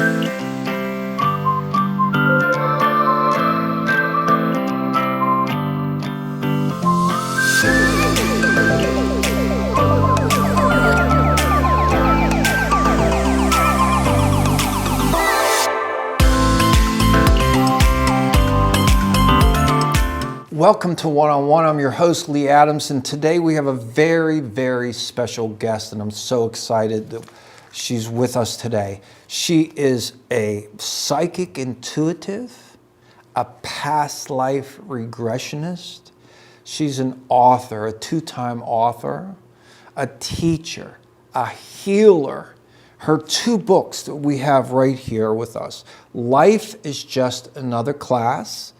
Welcome to One-on-One. I'm your host, Lee Adams, and today we have a very, very special guest, and I'm so excited that she's with us today. She is a psychic intuitive, a past life regressionist. She's an author, a two-time author, a teacher, a healer. Her two books that we have right here with us, Life is Just Another Class,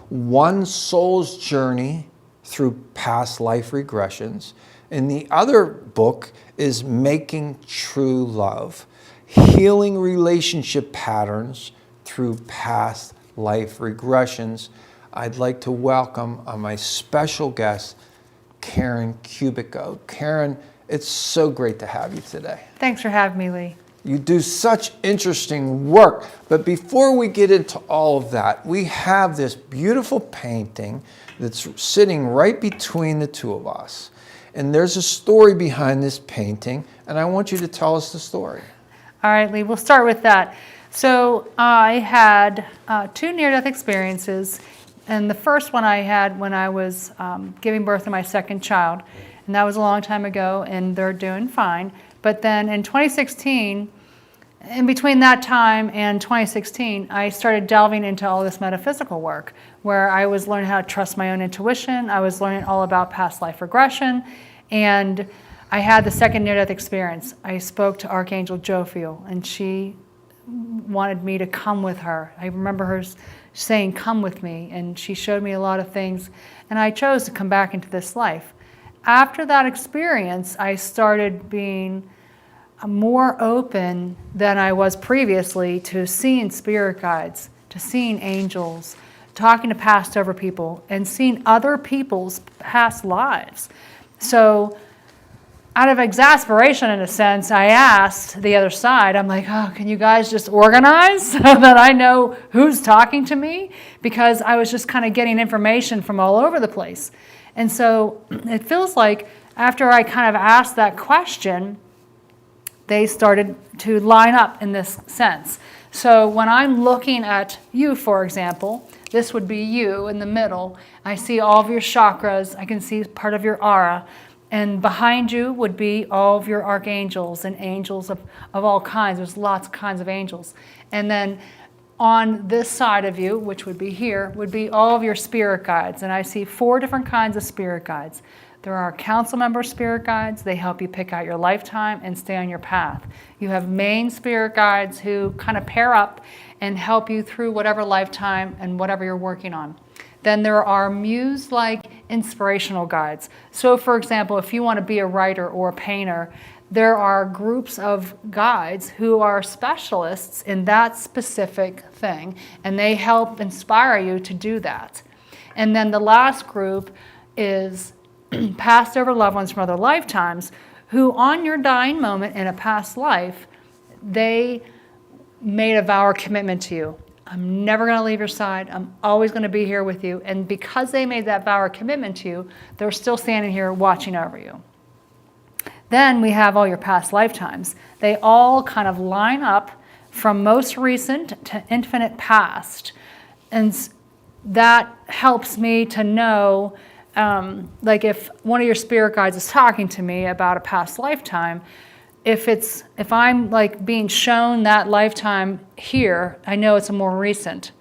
One Soul's Journey Through Past Life Regressions, and the other book is Making True Love, Healing Relationship Patterns Through Past Life Regressions. I'd like to welcome my special guest, Karen Kubicko. Karen, it's so great to have you today. Thanks for having me, Lee. You do such interesting work. But before we get into all of that, we have this beautiful painting that's sitting right between the two of us. And there's a story behind this painting, and I want you to tell us the story. All right, Lee, we'll start with that. So I had two near-death experiences, and the first one I had when I was giving birth to my second child, and that was a long time ago, and they're doing fine. But then in 2016, in between that time and 2016, I started delving into all this metaphysical work, where I was learning how to trust my own intuition. I was learning all about past life regression, and I had the second near-death experience. I spoke to Archangel Jophiel, and she wanted me to come with her. I remember her saying, "Come with me," and she showed me a lot of things, and I chose to come back into this life. After that experience, I started being more open than I was previously to seeing spirit guides, to seeing angels, talking to past over people, and seeing other people's past lives. So out of exasperation, in a sense, I asked the other side, I'm like, oh, can you guys just organize so that I know who's talking to me? Because I was just kind of getting information from all over the place. And so it feels like after I kind of asked that question, they started to line up in this sense. So when I'm looking at you, for example, this would be you in the middle. I see all of your chakras. I can see part of your aura. And behind you would be all of your archangels and angels of all kinds. There's lots of kinds of angels. And then on this side of you, which would be here, would be all of your spirit guides. And I see 4 different kinds of spirit guides. There are council member spirit guides. They help you pick out your lifetime and stay on your path. You have main spirit guides who kind of pair up and help you through whatever lifetime and whatever you're working on. Then there are muse-like inspirational guides. So for example, if you want to be a writer or a painter, there are groups of guides who are specialists in that specific thing, and they help inspire you to do that. And then the last group is passed over loved ones from other lifetimes who on your dying moment in a past life, they made a vow or commitment to you. I'm never going to leave your side. I'm always going to be here with you. And because they made that vow or commitment to you, they're still standing here watching over you. Then we have all your past lifetimes. They all kind of line up from most recent to infinite past. And that helps me to know, like if one of your spirit guides is talking to me about a past lifetime, if I'm like being shown that lifetime here, I know it's a more recent.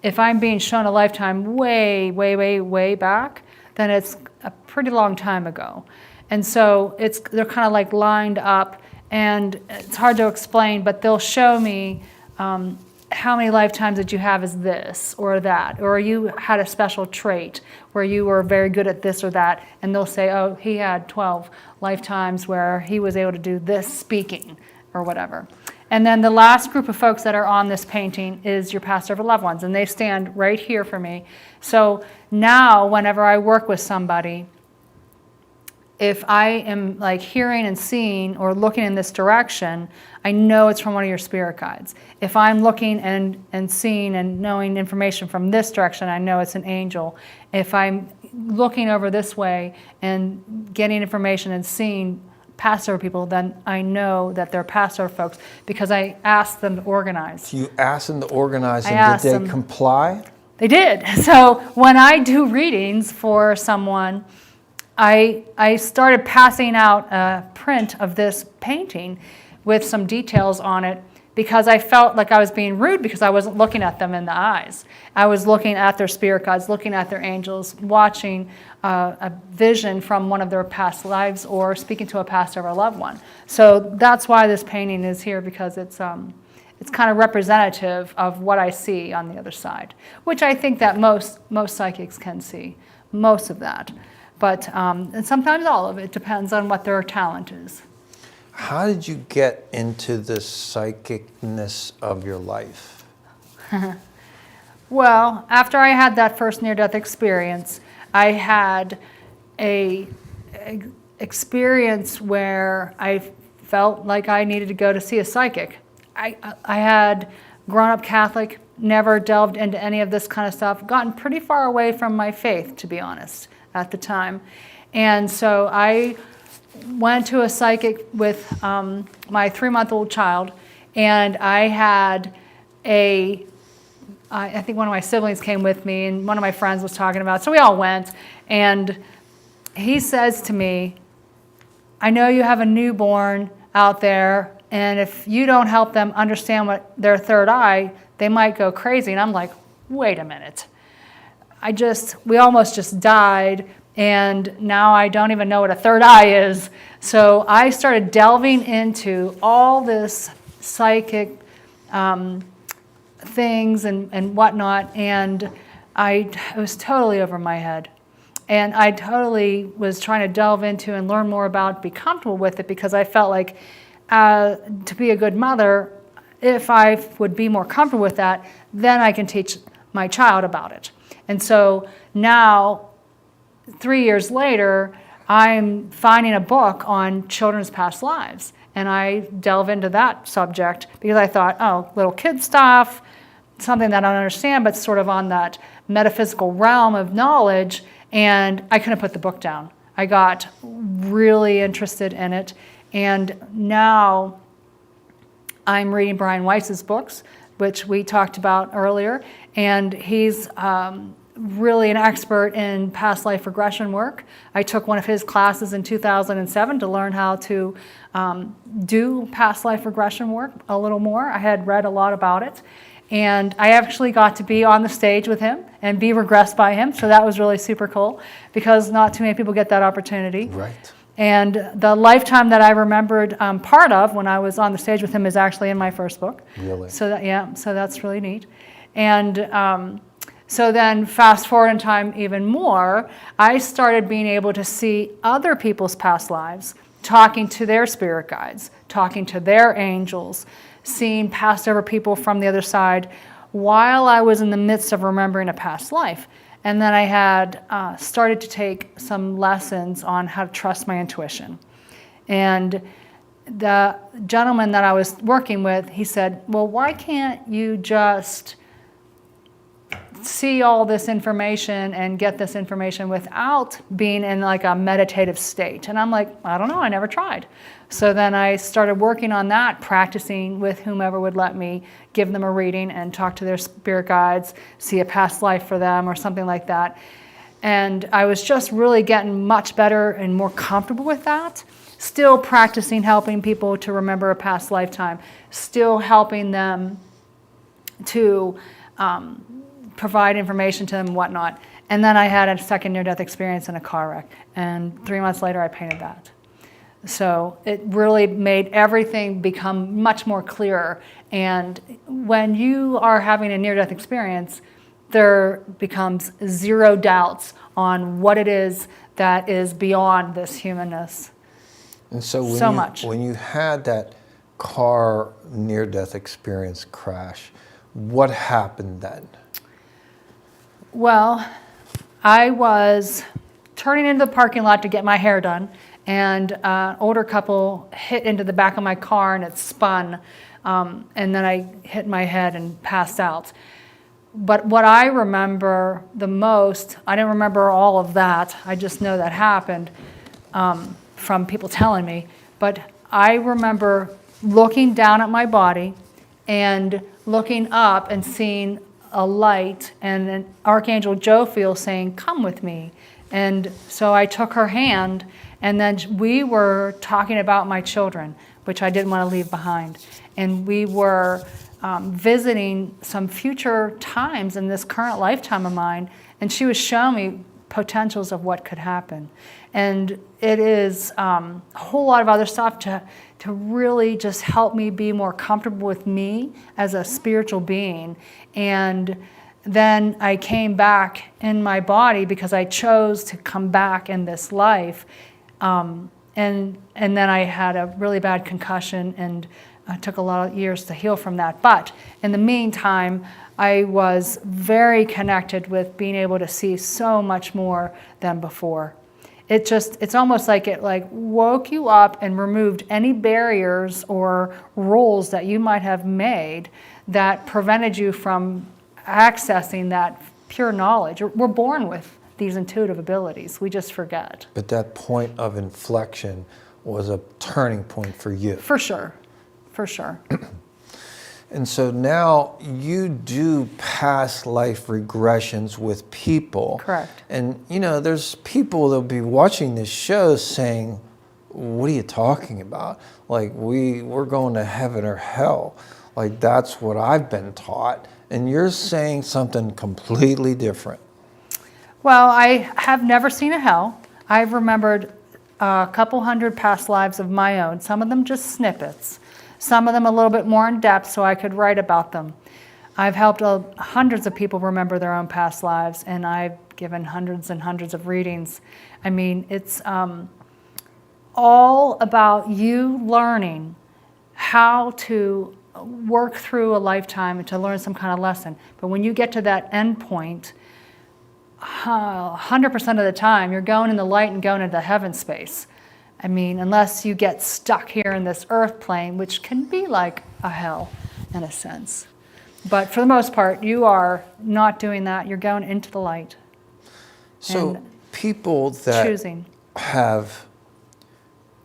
If I'm being shown a lifetime way, way, way, way back, then it's a pretty long time ago. And so they're kind of like lined up, and it's hard to explain, but they'll show me how many lifetimes did you have as this or that, or you had a special trait where you were very good at this or that, and they'll say, oh, he had 12 lifetimes where he was able to do this speaking or whatever. And then the last group of folks that are on this painting is your past over loved ones, and they stand right here for me. So now whenever I work with somebody, if I am like hearing and seeing or looking in this direction, I know it's from one of your spirit guides. If I'm looking and seeing and knowing information from this direction, I know it's an angel. If I'm looking over this way and getting information and seeing Passover people, then I know that they're Passover folks because I asked them to organize. You asked them to organize, I and asked did they them. comply? They did. So when I do readings for someone, I started passing out a print of this painting with some details on it because I felt like I was being rude because I wasn't looking at them in the eyes. I was looking at their spirit guides, looking at their angels, watching a vision from one of their past lives or speaking to a Passover loved one. So that's why this painting is here, because it's kind of representative of what I see on the other side, which I think that most psychics can see, most of that. But and sometimes all of it depends on what their talent is. How did you get into the psychicness of your life? Well, after I had that first near-death experience, I had a experience where I felt like I needed to go to see a psychic. I had grown up Catholic, never delved into any of this kind of stuff, gotten pretty far away from my faith, to be honest, at the time. And so I went to a psychic with my 3-month-old child, and I had I think one of my siblings came with me, and one of my friends was talking about it, so we all went, and he says to me, I know you have a newborn out there, and if you don't help them understand what their third eye, they might go crazy. And I'm like, wait a minute. We almost just died, and now I don't even know what a third eye is. So I started delving into all this psychic things and whatnot, and it was totally over my head. And I totally was trying to delve into and learn more about, be comfortable with it, because I felt like to be a good mother, if I would be more comfortable with that, then I can teach my child about it. And so now, 3 years later, I'm finding a book on children's past lives. And I delve into that subject because I thought, oh, little kid stuff, something that I don't understand, but sort of on that metaphysical realm of knowledge. And I couldn't put the book down. I got really interested in it. And now I'm reading Brian Weiss's books, which we talked about earlier. And he's really an expert in past life regression work. I took one of his classes in 2007 to learn how to do past life regression work a little more. I had read a lot about it. And I actually got to be on the stage with him and be regressed by him. So that was really super cool, because not too many people get that opportunity. Right. And the lifetime that I remembered part of when I was on the stage with him is actually in my first book. Really? So so that's really neat. And so then fast forward in time even more, I started being able to see other people's past lives, talking to their spirit guides, talking to their angels, seeing Passover people from the other side while I was in the midst of remembering a past life. And then I had started to take some lessons on how to trust my intuition. And the gentleman that I was working with, he said, well, why can't you just see all this information and get this information without being in like a meditative state? And I'm like, I don't know, I never tried. So then I started working on that, practicing with whomever would let me give them a reading and talk to their spirit guides, see a past life for them or something like that. And I was just really getting much better and more comfortable with that. Still practicing helping people to remember a past lifetime, still helping them to provide information to them and whatnot. And then I had a second near-death experience in a car wreck. And 3 months later, I painted that. So it really made everything become much more clearer. And when you are having a near-death experience, there becomes zero doubts on what it is that is beyond this humanness. And so when you had that car near-death experience crash, what happened then? Well, I was turning into the parking lot to get my hair done, and an older couple hit into the back of my car and it spun, and then I hit my head and passed out. But what I remember the most, I didn't remember all of that, I just know that happened from people telling me, but I remember looking down at my body and looking up and seeing a light and an Archangel Jophiel saying, "Come with me." And so I took her hand, and then we were talking about my children, which I didn't want to leave behind. And we were visiting some future times in this current lifetime of mine, and she was showing me potentials of what could happen. And it is a whole lot of other stuff to really just help me be more comfortable with me as a spiritual being. And then I came back in my body because I chose to come back in this life. And then I had a really bad concussion, and it took a lot of years to heal from that. But in the meantime, I was very connected with being able to see so much more than before. It's almost like it woke you up and removed any barriers or rules that you might have made that prevented you from accessing that pure knowledge. We're born with these intuitive abilities. We just forget. But that point of inflection was a turning point for you. For sure. For sure. And so now you do past life regressions with people. Correct. And, there's people that'll be watching this show saying, what are you talking about? Like, we're going to heaven or hell. Like, that's what I've been taught. And you're saying something completely different. Well, I have never seen a hell. I've remembered a couple hundred past lives of my own, some of them just snippets. Some of them a little bit more in depth so I could write about them. I've helped hundreds of people remember their own past lives, and I've given hundreds and hundreds of readings. I mean, it's all about you learning how to work through a lifetime and to learn some kind of lesson. But when you get to that end point, 100% of the time, you're going in the light and going into the heaven space. I mean, unless you get stuck here in this earth plane, which can be like a hell in a sense. But for the most part, you are not doing that. You're going into the light. So people that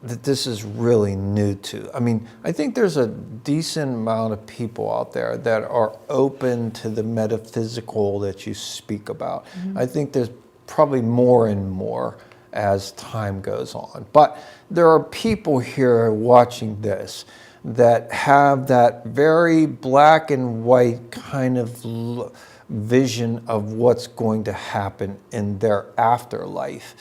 that this is really new to. I mean, I think there's a decent amount of people out there that are open to the metaphysical that you speak about. Mm-hmm. I think there's probably more and more as time goes on. But there are people here watching this that have that very black and white kind of vision of what's going to happen in their afterlife.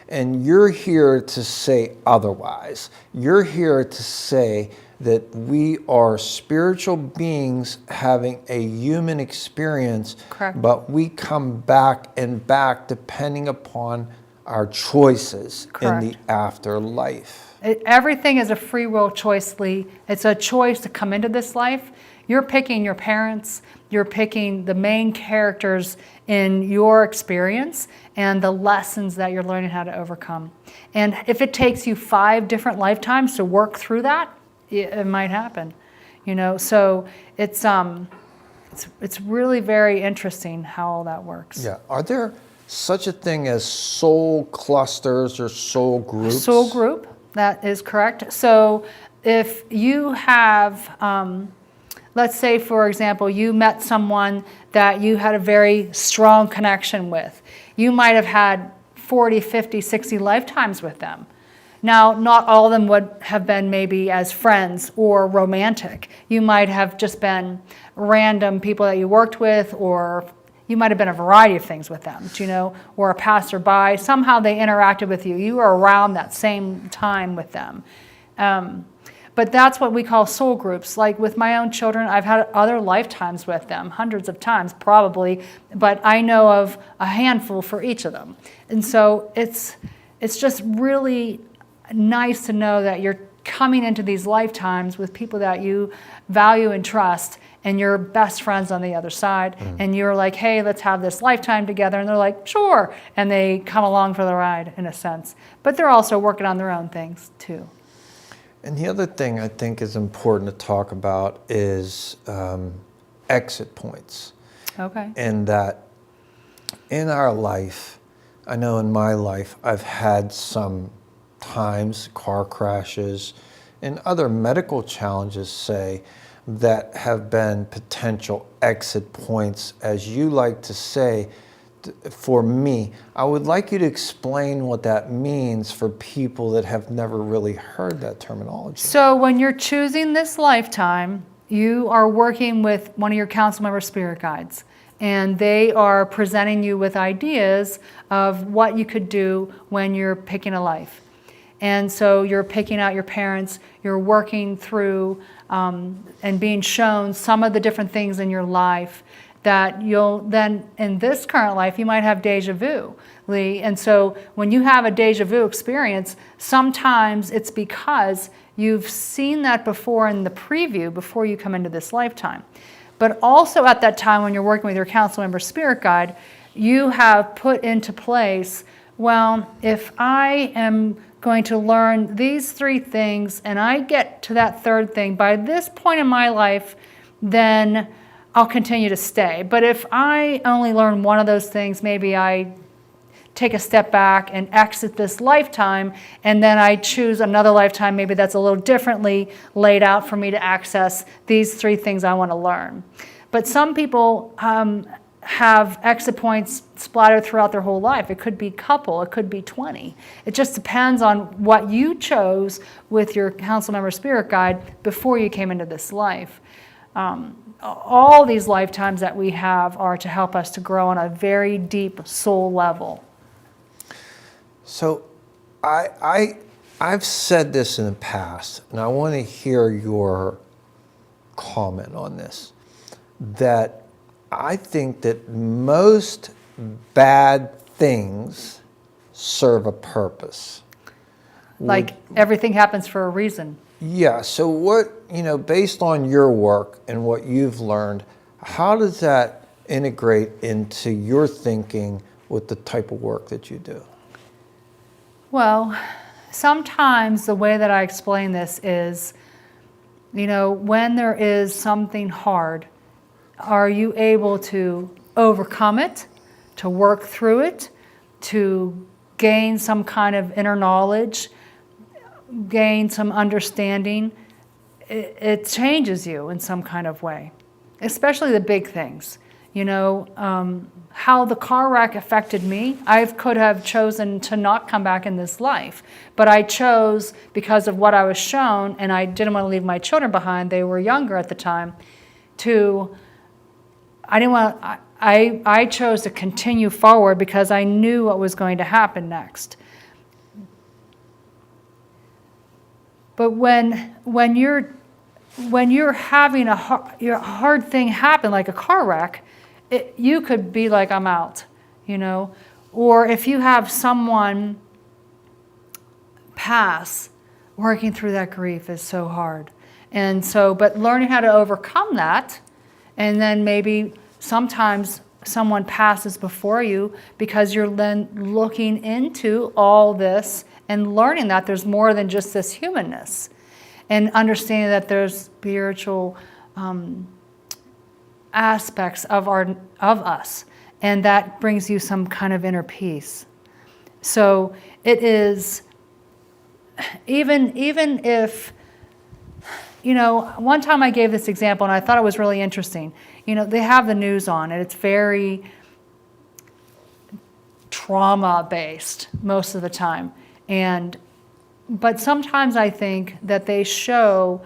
And you're here to say otherwise. You're here to say that we are spiritual beings having a human experience. Correct. But we come back and back depending upon our choices. Correct. In the afterlife. Everything is a free will choice, Lee. It's a choice to come into this life. You're picking your parents, you're picking the main characters in your experience and the lessons that you're learning how to overcome. And if it takes you 5 different lifetimes to work through that, it might happen. So it's really very interesting how all that works. Yeah. Are there such a thing as soul clusters or soul groups? Soul group, that is correct. So if you have, let's say, for example, you met someone that you had a very strong connection with. You might have had 40, 50, 60 lifetimes with them. Now, not all of them would have been maybe as friends or romantic. You might have just been random people that you worked with, or you might have been a variety of things with them, or a passerby. Somehow they interacted with you. You were around that same time with them. But that's what we call soul groups. Like with my own children, I've had other lifetimes with them, hundreds of times probably, but I know of a handful for each of them. And so it's just really nice to know that you're coming into these lifetimes with people that you value and trust, and you're best friends on the other side, and you're like, hey, let's have this lifetime together, and they're like, sure, and they come along for the ride in a sense. But they're also working on their own things too. And the other thing I think is important to talk about is exit points. Okay. And that in our life, I know in my life, I've had some times, car crashes, and other medical challenges, say, that have been potential exit points, as you like to say. For me, I would like you to explain what that means for people that have never really heard that terminology. So when you're choosing this lifetime, you are working with one of your council member spirit guides, and they are presenting you with ideas of what you could do when you're picking a life. And so you're picking out your parents, you're working through and being shown some of the different things in your life that you'll then, in this current life, you might have deja vu, Lee. And so when you have a deja vu experience, sometimes it's because you've seen that before in the preview, before you come into this lifetime. But also at that time when you're working with your council member spirit guide, you have put into place, well, if I am going to learn these 3 things and I get to that 3rd thing by this point in my life, then I'll continue to stay. But if I only learn one of those things, maybe I take a step back and exit this lifetime, and then I choose another lifetime, maybe that's a little differently laid out for me to access these 3 things I want to learn. But some people have exit points splattered throughout their whole life. It could be a couple, it could be 20. It just depends on what you chose with your council member spirit guide before you came into this life. All these lifetimes that we have are to help us to grow on a very deep soul level. So I've said this in the past, and I want to hear your comment on this, that I think that most bad things serve a purpose. Like everything happens for a reason. Yeah, so what, based on your work and what you've learned, how does that integrate into your thinking with the type of work that you do? Well, sometimes the way that I explain this is, when there is something hard, are you able to overcome it, to work through it, to gain some kind of inner knowledge, gain some understanding? It changes you in some kind of way, especially the big things. How the car wreck affected me, I could have chosen to not come back in this life, but I chose because of what I was shown, and I didn't want to leave my children behind. They were younger at the time. I chose to continue forward because I knew what was going to happen next. But when you're having a hard thing happen, like a car wreck, you could be like, I'm out, Or if you have someone pass, working through that grief is so hard. And so, but learning how to overcome that, and then maybe sometimes someone passes before you because you're then looking into all this and learning that there's more than just this humanness, and understanding that there's spiritual aspects of us, and that brings you some kind of inner peace. So it is, even if, one time I gave this example and I thought it was really interesting. They have the news on, and it's very trauma-based most of the time. But sometimes I think that they show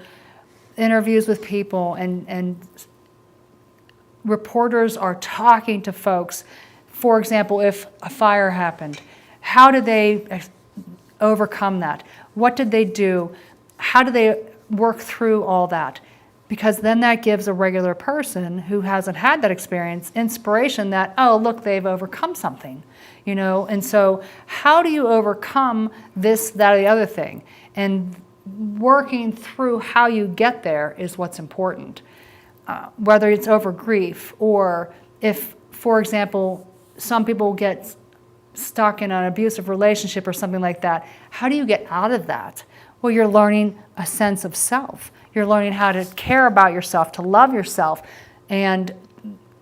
interviews with people, and reporters are talking to folks. For example, if a fire happened, how did they overcome that? What did they do? How do they work through all that? Because then that gives a regular person who hasn't had that experience inspiration that, oh, look, they've overcome something, And so how do you overcome this, that, or the other thing? And working through how you get there is what's important. whether it's over grief, or if, for example, some people get stuck in an abusive relationship or something like that, how do you get out of that? Well, you're learning a sense of self. You're learning how to care about yourself, to love yourself, and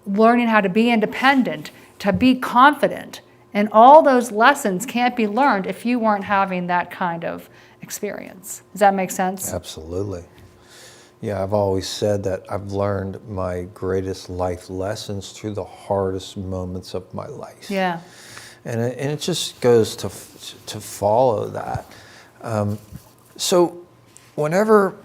learning how to be independent, to be confident. And all those lessons can't be learned if you weren't having that kind of experience. Does that make sense? Absolutely. Yeah, I've always said that I've learned my greatest life lessons through the hardest moments of my life. Yeah. And it just goes to follow that. So whenever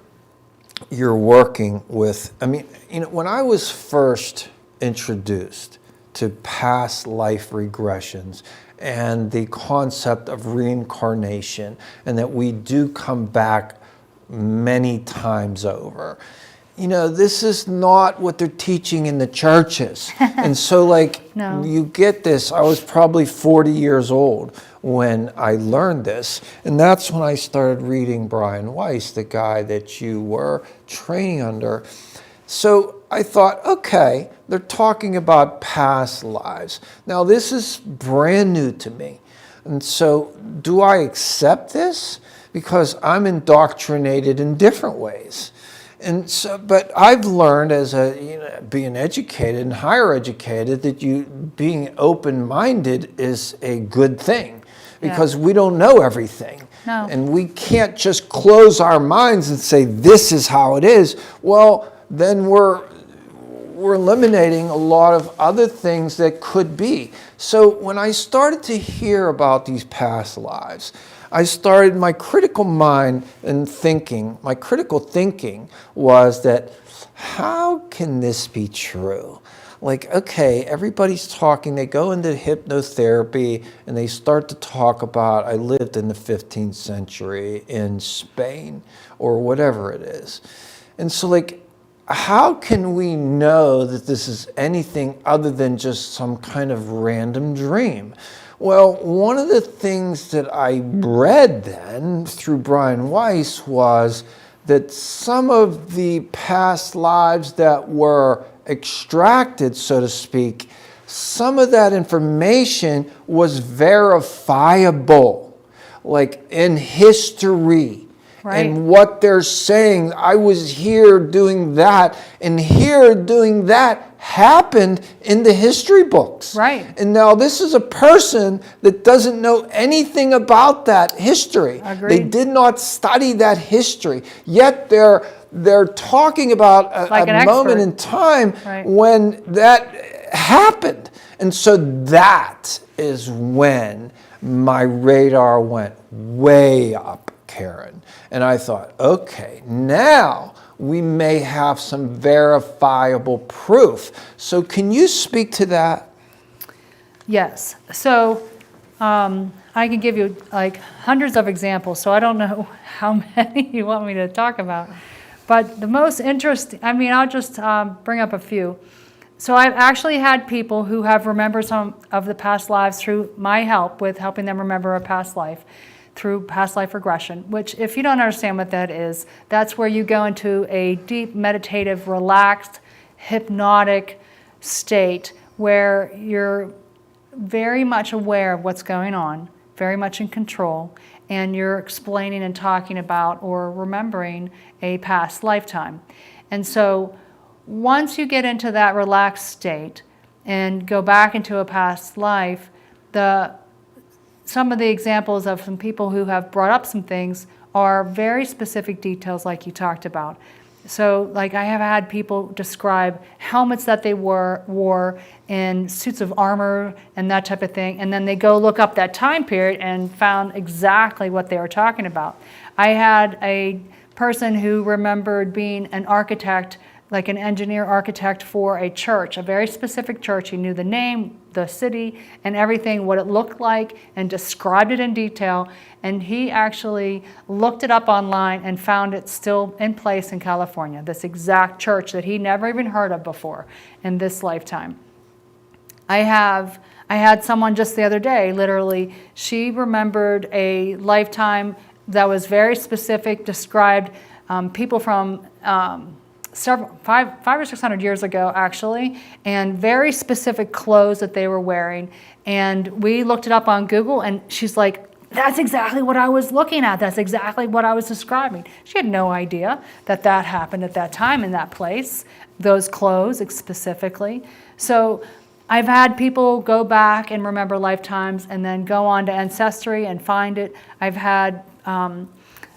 you're working with, when I was first introduced to past life regressions and the concept of reincarnation, and that we do come back many times over. This is not what they're teaching in the churches. And so No. you get this, I was probably 40 years old when I learned this. And that's when I started reading Brian Weiss, the guy that you were training under. So I thought, okay, they're talking about past lives. Now this is brand new to me. And so do I accept this? Because I'm indoctrinated in different ways. And so, but I've learned as being educated and higher educated that being open-minded is a good thing, because we don't know everything. No. And we can't just close our minds and say, this is how it is. Well, then we're eliminating a lot of other things that could be. So when I started to hear about these past lives, I started my critical mind and thinking. My critical thinking was that, how can this be true? Okay, everybody's talking, they go into hypnotherapy and they start to talk about, I lived in the 15th century in Spain or whatever it is. And so how can we know that this is anything other than just some kind of random dream? Well, one of the things that I read then through Brian Weiss was that some of the past lives that were extracted, so to speak, some of that information was verifiable, in history. Right. And what they're saying, I was here doing that, and here doing that happened in the history books. Right. And now this is a person that doesn't know anything about that history. Agreed. They did not study that history. Yet they're talking about a moment in time when that happened. And so that is when my radar went way up, Karen. And I thought, okay, now we may have some verifiable proof. So can you speak to that? Yes. So I can give you hundreds of examples, so I don't know how many you want me to talk about. But the most interesting, I'll just bring up a few. So I've actually had people who have remembered some of the past lives through my help with helping them remember a past life, through past life regression, which, if you don't understand what that is, that's where you go into a deep, meditative, relaxed, hypnotic state where you're very much aware of what's going on, very much in control, and you're explaining and talking about or remembering a past lifetime. And so once you get into that relaxed state and go back into a past life, some of the examples of some people who have brought up some things are very specific details like you talked about. So I have had people describe helmets that they wore in suits of armor and that type of thing, and then they go look up that time period and found exactly what they were talking about. I had a person who remembered being an architect, like an engineer architect for a church, a very specific church. He knew the name, the city, and everything, what it looked like, and described it in detail. And he actually looked it up online and found it still in place in California, this exact church that he never even heard of before in this lifetime. I had someone just the other day, literally, she remembered a lifetime that was very specific, described people from five or 600 years ago, actually, and very specific clothes that they were wearing. And we looked it up on Google, and she's like, that's exactly what I was looking at. That's exactly what I was describing. She had no idea that that happened at that time in that place, those clothes specifically. So I've had people go back and remember lifetimes and then go on to Ancestry and find it. I've had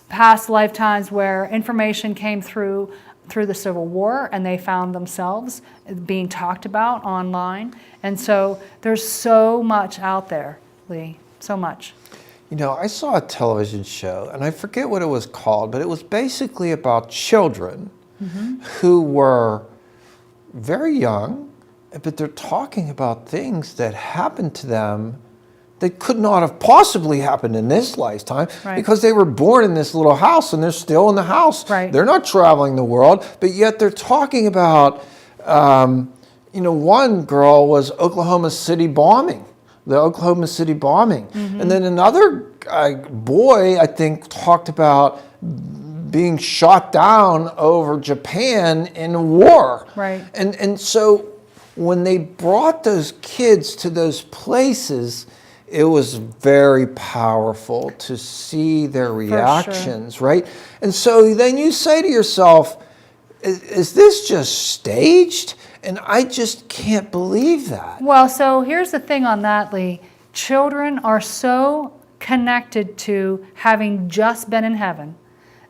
past lifetimes where information came through the Civil War and they found themselves being talked about online. And so there's so much out there, Lee, so much. You know, I saw a television show, and I forget what it was called, but it was basically about children who were very young, but they're talking about things that happened to them that could not have possibly happened in this lifetime because they were born in this little house and they're still in the house. Right. They're not traveling the world, but yet they're talking about, you know, one girl was Oklahoma City bombing. The Oklahoma City bombing. And then another boy, I think, talked about being shot down over Japan in a war. Right. And so when they brought those kids to those places, it was very powerful to see their reactions, right? And so then you say to yourself, is this just staged? And I just can't believe that. Well, so here's the thing on that, Lee. Children are so connected to having just been in heaven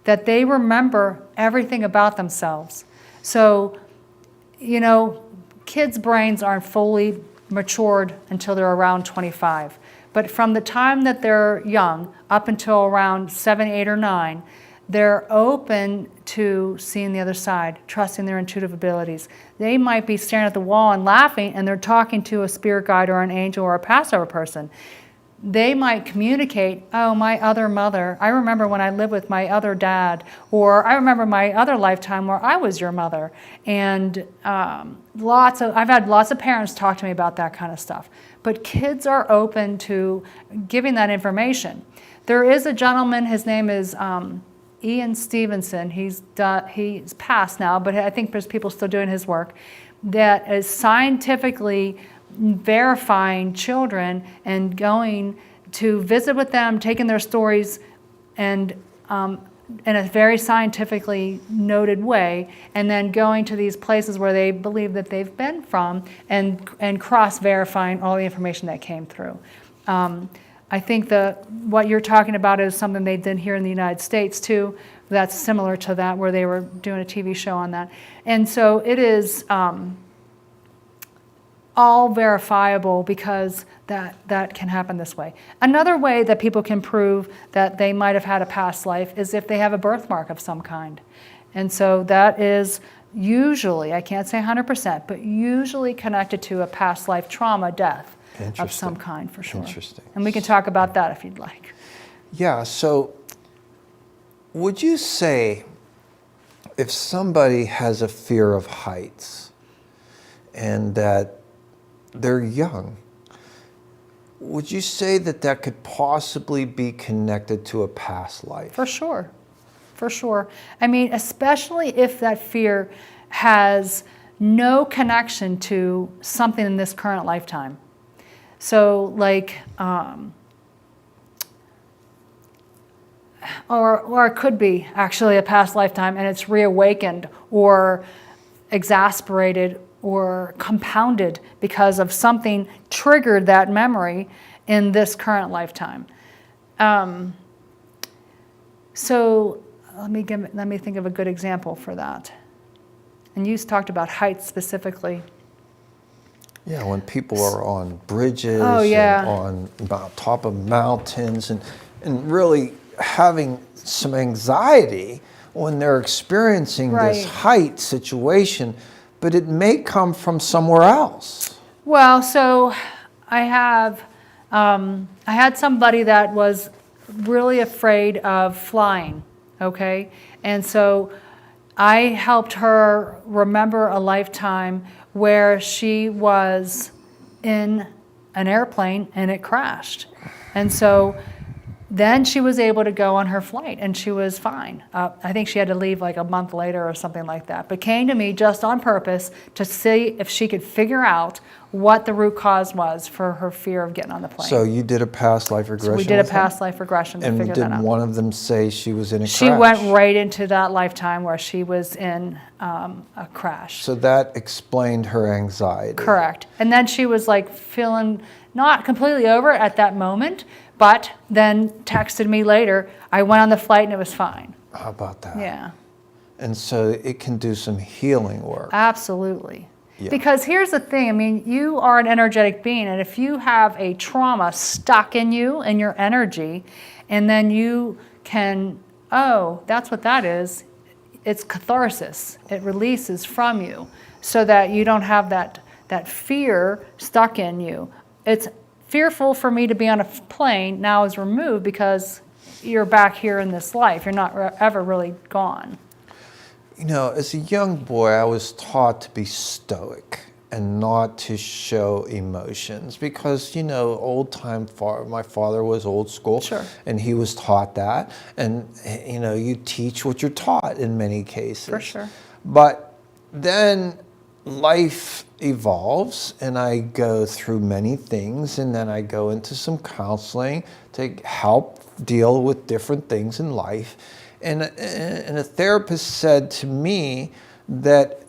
that they remember everything about themselves. So, you know, kids' brains aren't fully matured until they're around 25. But from the time that they're young up until around 7, 8, or 9, they're open to seeing the other side, trusting their intuitive abilities. They might be staring at the wall and laughing, and they're talking to a spirit guide or an angel or a Passover person. They might communicate, oh, my other mother, I remember when I lived with my other dad, or I remember my other lifetime where I was your mother. And I've had lots of parents talk to me about that kind of stuff. But kids are open to giving that information. There is a gentleman, his name is Ian Stevenson. He's passed now, but I think there's people still doing his work, that is scientifically verifying children and going to visit with them, taking their stories and in a very scientifically noted way, and then going to these places where they believe that they've been from and cross-verifying all the information that came through. I think what you're talking about is something they did here in the United States too. That's similar to that, where they were doing a TV show on that. And so it is all verifiable because that can happen this way. Another way that people can prove that they might have had a past life is if they have a birthmark of some kind. And so that is usually, I can't say 100%, but usually connected to a past life trauma, death of some kind, for sure. Interesting. And we can talk about that if you'd like. Yeah, so would you say if somebody has a fear of heights and that they're young, would you say that that could possibly be connected to a past life? For sure. For sure. I mean, especially if that fear has no connection to something in this current lifetime. So like, or it could be actually a past lifetime and it's reawakened or exasperated or compounded because of something triggered that memory in this current lifetime. So let me think of a good example for that. And you talked about heights specifically. Yeah, when people are on bridges yeah. and on top of mountains and really having some anxiety when they're experiencing this height situation, but it may come from somewhere else. Well, so I had somebody that was really afraid of flying, okay? And so I helped her remember a lifetime where she was in an airplane and it crashed. And so then she was able to go on her flight, and she was fine. I think she had to leave like a month later or something like that, but came to me just on purpose to see if she could figure out what the root cause was for her fear of getting on the plane. So you did a past life regression. So we did a with past life regression to them? figure And that out. did one of them say she was in a She crash? went right into that lifetime where she was in a crash. So that explained her anxiety. Correct. And then she was like feeling not completely over it at that moment, but then texted me later, I went on the flight and it was fine. How about that? Yeah, And so it can do some healing work. absolutely. Yeah. Because here's the thing, I mean, you are an energetic being, and if you have a trauma stuck in you and your energy, and then you can, oh, that's what that is, it's catharsis. It releases from you so that you don't have that fear stuck in you. It's fearful for me to be on a plane now is removed because you're back here in this life. You're not ever really gone. You know, as a young boy, I was taught to be stoic and not to show emotions because, you know, my father was old school. Sure. And he was taught that. And, you know, you teach what you're taught in many cases. For sure. But then life evolves and I go through many things, and then I go into some counseling to help deal with different things in life. And a therapist said to me that,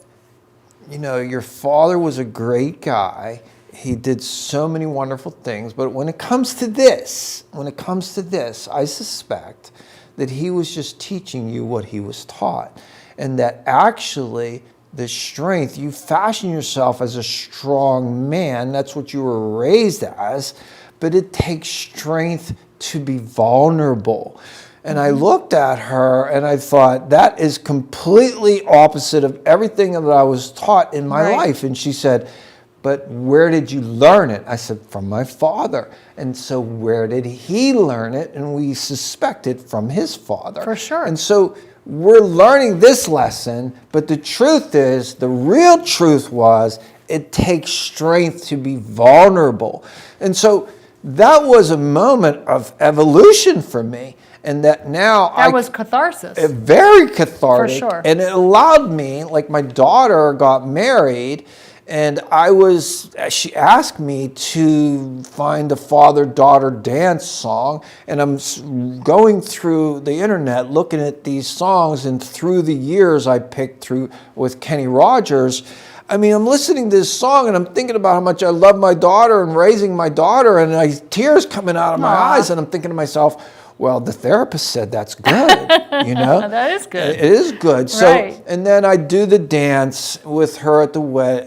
you know, your father was a great guy. He did so many wonderful things. But when it comes to this, I suspect that he was just teaching you what he was taught. And that actually the strength, you fashion yourself as a strong man. That's what you were raised as. But it takes strength to be vulnerable. And I looked at her and I thought, that is completely opposite of everything that I was taught in my life. And she said, but where did you learn it? I said, from my father. And so where did he learn it? And we suspected from his father. For sure. And so we're learning this lesson, but the truth is, the real truth was, it takes strength to be vulnerable. And so that was a moment of evolution for me. And that now That was catharsis. Very cathartic. For sure. And it allowed me, like my daughter got married, and she asked me to find a father-daughter dance song, and I'm going through the internet looking at these songs, and through the years I picked through with Kenny Rogers. I mean, I'm listening to this song and I'm thinking about how much I love my daughter and raising my daughter, and tears coming out of my eyes, and I'm thinking to myself, well, the therapist said that's good, you know? That is good. It is good. So, Right. and then I do the dance with her at the wedding,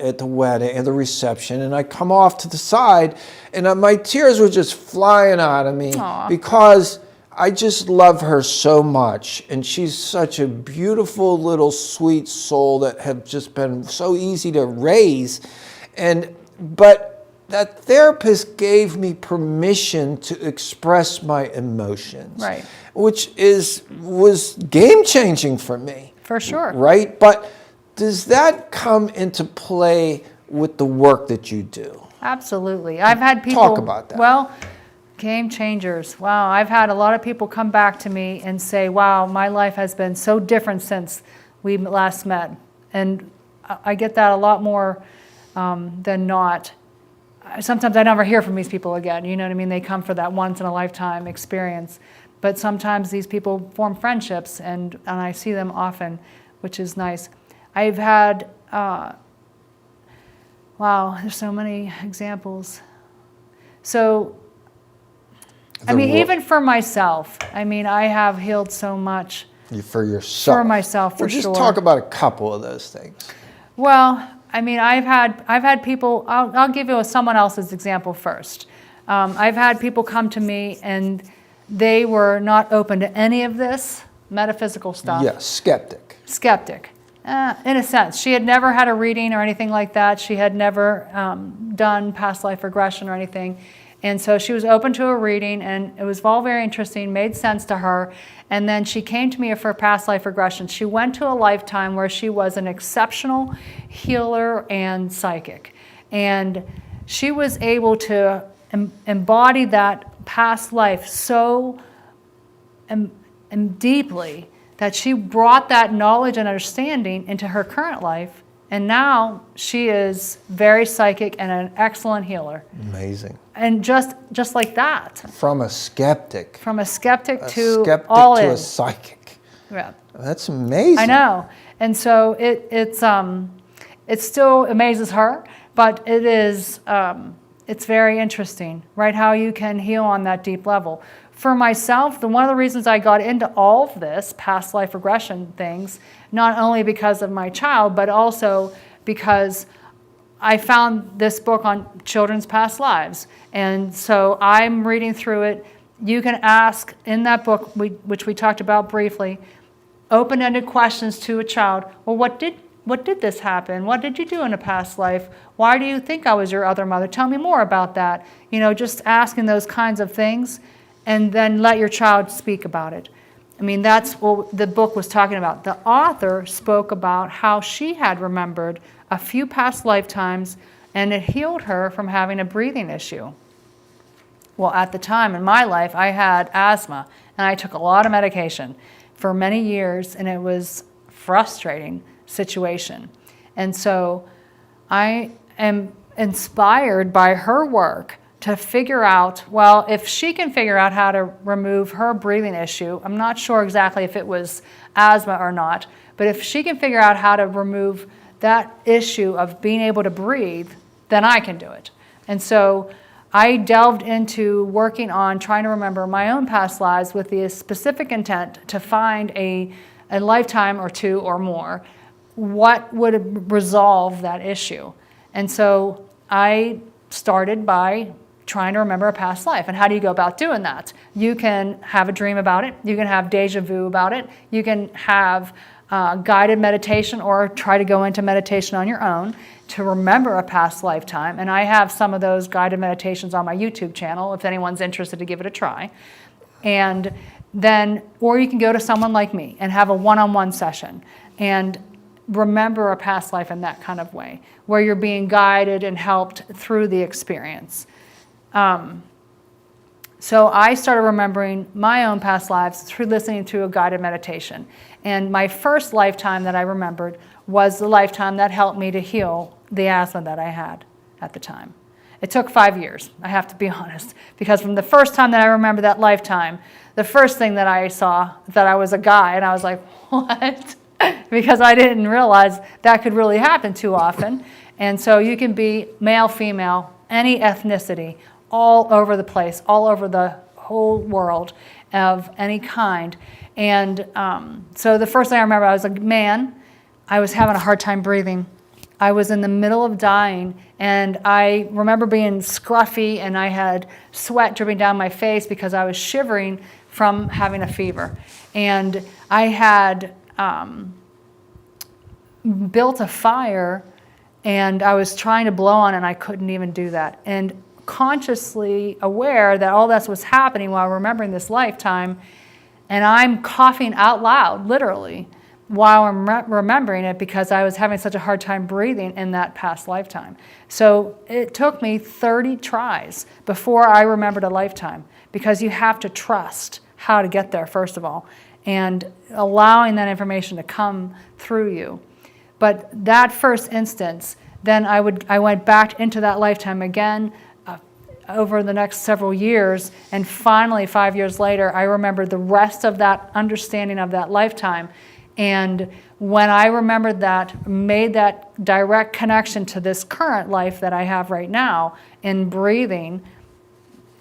at the reception, and I come off to the side, and my tears were just flying out of me because I just love her so much, and she's such a beautiful little sweet soul that have just been so easy to raise, but that therapist gave me permission to express my emotions, Right. which was game-changing for me. For sure. Right? But does that come into play with the work that you do? Absolutely. I've had people... Talk about that. Well, game changers. Wow. I've had a lot of people come back to me and say, wow, my life has been so different since we last met. And I get that a lot more than not. Sometimes I never hear from these people again. You know what I mean? They come for that once-in-a-lifetime experience. But sometimes these people form friendships, and I see them often, which is nice. I've had, wow, there's so many examples. So, I mean, even for myself, I mean, I have healed so much. For yourself? For myself, for Well, sure. just talk about a couple of those things. Well, I mean, I've had people, I'll give you someone else's example first. I've had people come to me and they were not open to any of this metaphysical stuff. Yeah, skeptic. In a sense. She had never had a reading or anything like that. She had never done past life regression or anything. And so she was open to a reading, and it was all very interesting, made sense to her. And then she came to me for past life regression. She went to a lifetime where she was an exceptional healer and psychic. And she was able to embody that past life so and deeply that she brought that knowledge and understanding into her current life. And now she is very psychic and an excellent healer. Amazing. And just like that. From a skeptic. From a skeptic A to skeptic all to in. a psychic. Yeah. That's amazing. I know. And so it still amazes her, but it is, it's very interesting, right? How you can heal on that deep level. For myself, one of the reasons I got into all of this past life regression things, not only because of my child, but also because I found this book on children's past lives. And so I'm reading through it. You can ask in that book, which we talked about briefly, open-ended questions to a child. Well, what did this happen? What did you do in a past life? Why do you think I was your other mother? Tell me more about that. Just asking those kinds of things, and then let your child speak about it. I mean, that's what the book was talking about. The author spoke about how she had remembered a few past lifetimes, and it healed her from having a breathing issue. Well, at the time in my life, I had asthma, and I took a lot of medication for many years, and it was a frustrating situation. And so I am inspired by her work to figure out, well, if she can figure out how to remove her breathing issue, I'm not sure exactly if it was asthma or not, but if she can figure out how to remove that issue of being able to breathe, then I can do it. And so I delved into working on trying to remember my own past lives with the specific intent to find a lifetime or two or more, what would resolve that issue. And so I started by trying to remember a past life. And how do you go about doing that? You can have a dream about it. You can have deja vu about it. You can have guided meditation or try to go into meditation on your own to remember a past lifetime. And I have some of those guided meditations on my YouTube channel if anyone's interested to give it a try. And then, or you can go to someone like me and have a one-on-one session and remember a past life in that kind of way, where you're being guided and helped through the experience. So I started remembering my own past lives through listening to a guided meditation. And my first lifetime that I remembered was the lifetime that helped me to heal the asthma that I had at the time. It took 5 years, I have to be honest, because from the first time that I remember that lifetime, the first thing that I saw, that I was a guy, and I was like, what? Because I didn't realize that could really happen too often. And so you can be male, female, any ethnicity, all over the place, all over the whole world of any kind. And so the first thing I remember, I was a man. I was having a hard time breathing. I was in the middle of dying, and I remember being scruffy, and I had sweat dripping down my face because I was shivering from having a fever. And I had built a fire, and I was trying to blow on it, and I couldn't even do that. And consciously aware that all this was happening while remembering this lifetime, and I'm coughing out loud, literally, while I'm remembering it because I was having such a hard time breathing in that past lifetime. So it took me 30 tries before I remembered a lifetime, because you have to trust how to get there, first of all, and allowing that information to come through you. But that first instance, then I went back into that lifetime again over the next several years, and finally 5 years later, I remembered the rest of that understanding of that lifetime. And when I remembered that, made that direct connection to this current life that I have right now in breathing,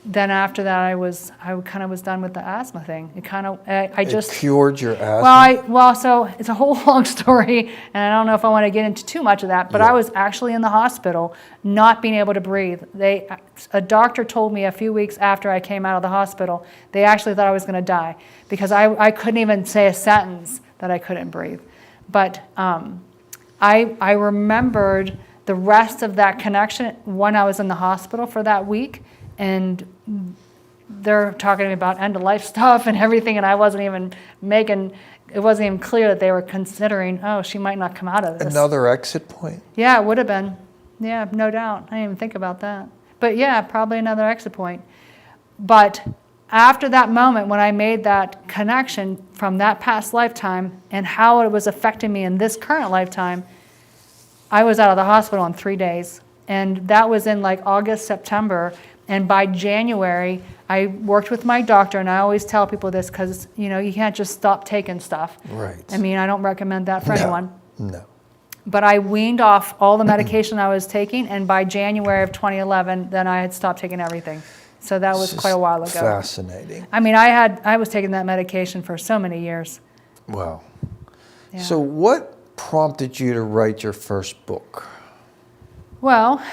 then after that I kind of was done with the asthma thing. It kind of, I just cured your asthma. Well, so it's a whole long story, and I don't know if I want to get into too much of that, but Yeah. I was actually in the hospital not being able to breathe. A doctor told me a few weeks after I came out of the hospital, they actually thought I was going to die because I couldn't even say a sentence that I couldn't breathe. But I remembered the rest of that connection when I was in the hospital for that week, and they're talking to me about end-of-life stuff and everything, and I wasn't even it wasn't even clear that they were considering, oh, she might not come out of this. Another exit point? Yeah, it would have been. Yeah, no doubt. I didn't even think about that. But yeah, probably another exit point. But after that moment, when I made that connection from that past lifetime and how it was affecting me in this current lifetime, I was out of the hospital in 3 days. And that was in like August, September. And by January, I worked with my doctor, and I always tell people this because, you can't just stop taking stuff. Right. I mean, I don't recommend that for anyone. No. But I weaned off all the medication I was taking, and by January of 2011, then I had stopped taking everything. So that was quite a while ago. Fascinating. I mean, I was taking that medication for so many years. Wow. Yeah. So what prompted you to write your first book? Well,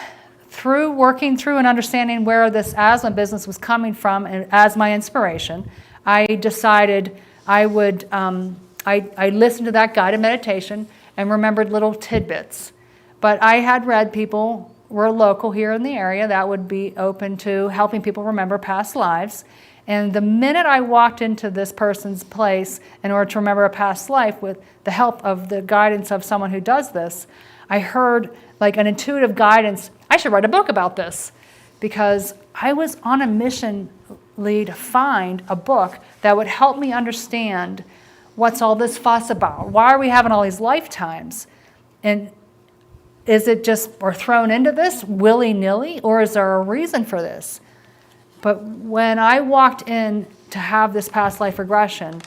through working through and understanding where this asthma business was coming from and as my inspiration, I decided I would, I listened to that guided meditation and remembered little tidbits. But I had read people were local here in the area that would be open to helping people remember past lives. And the minute I walked into this person's place in order to remember a past life with the help of the guidance of someone who does this, I heard like an intuitive guidance, I should write a book about this, because I was on a mission to find a book that would help me understand what's all this fuss about. Why are we having all these lifetimes? And is it just we're thrown into this willy-nilly, or is there a reason for this? But when I walked in to have this past life regression,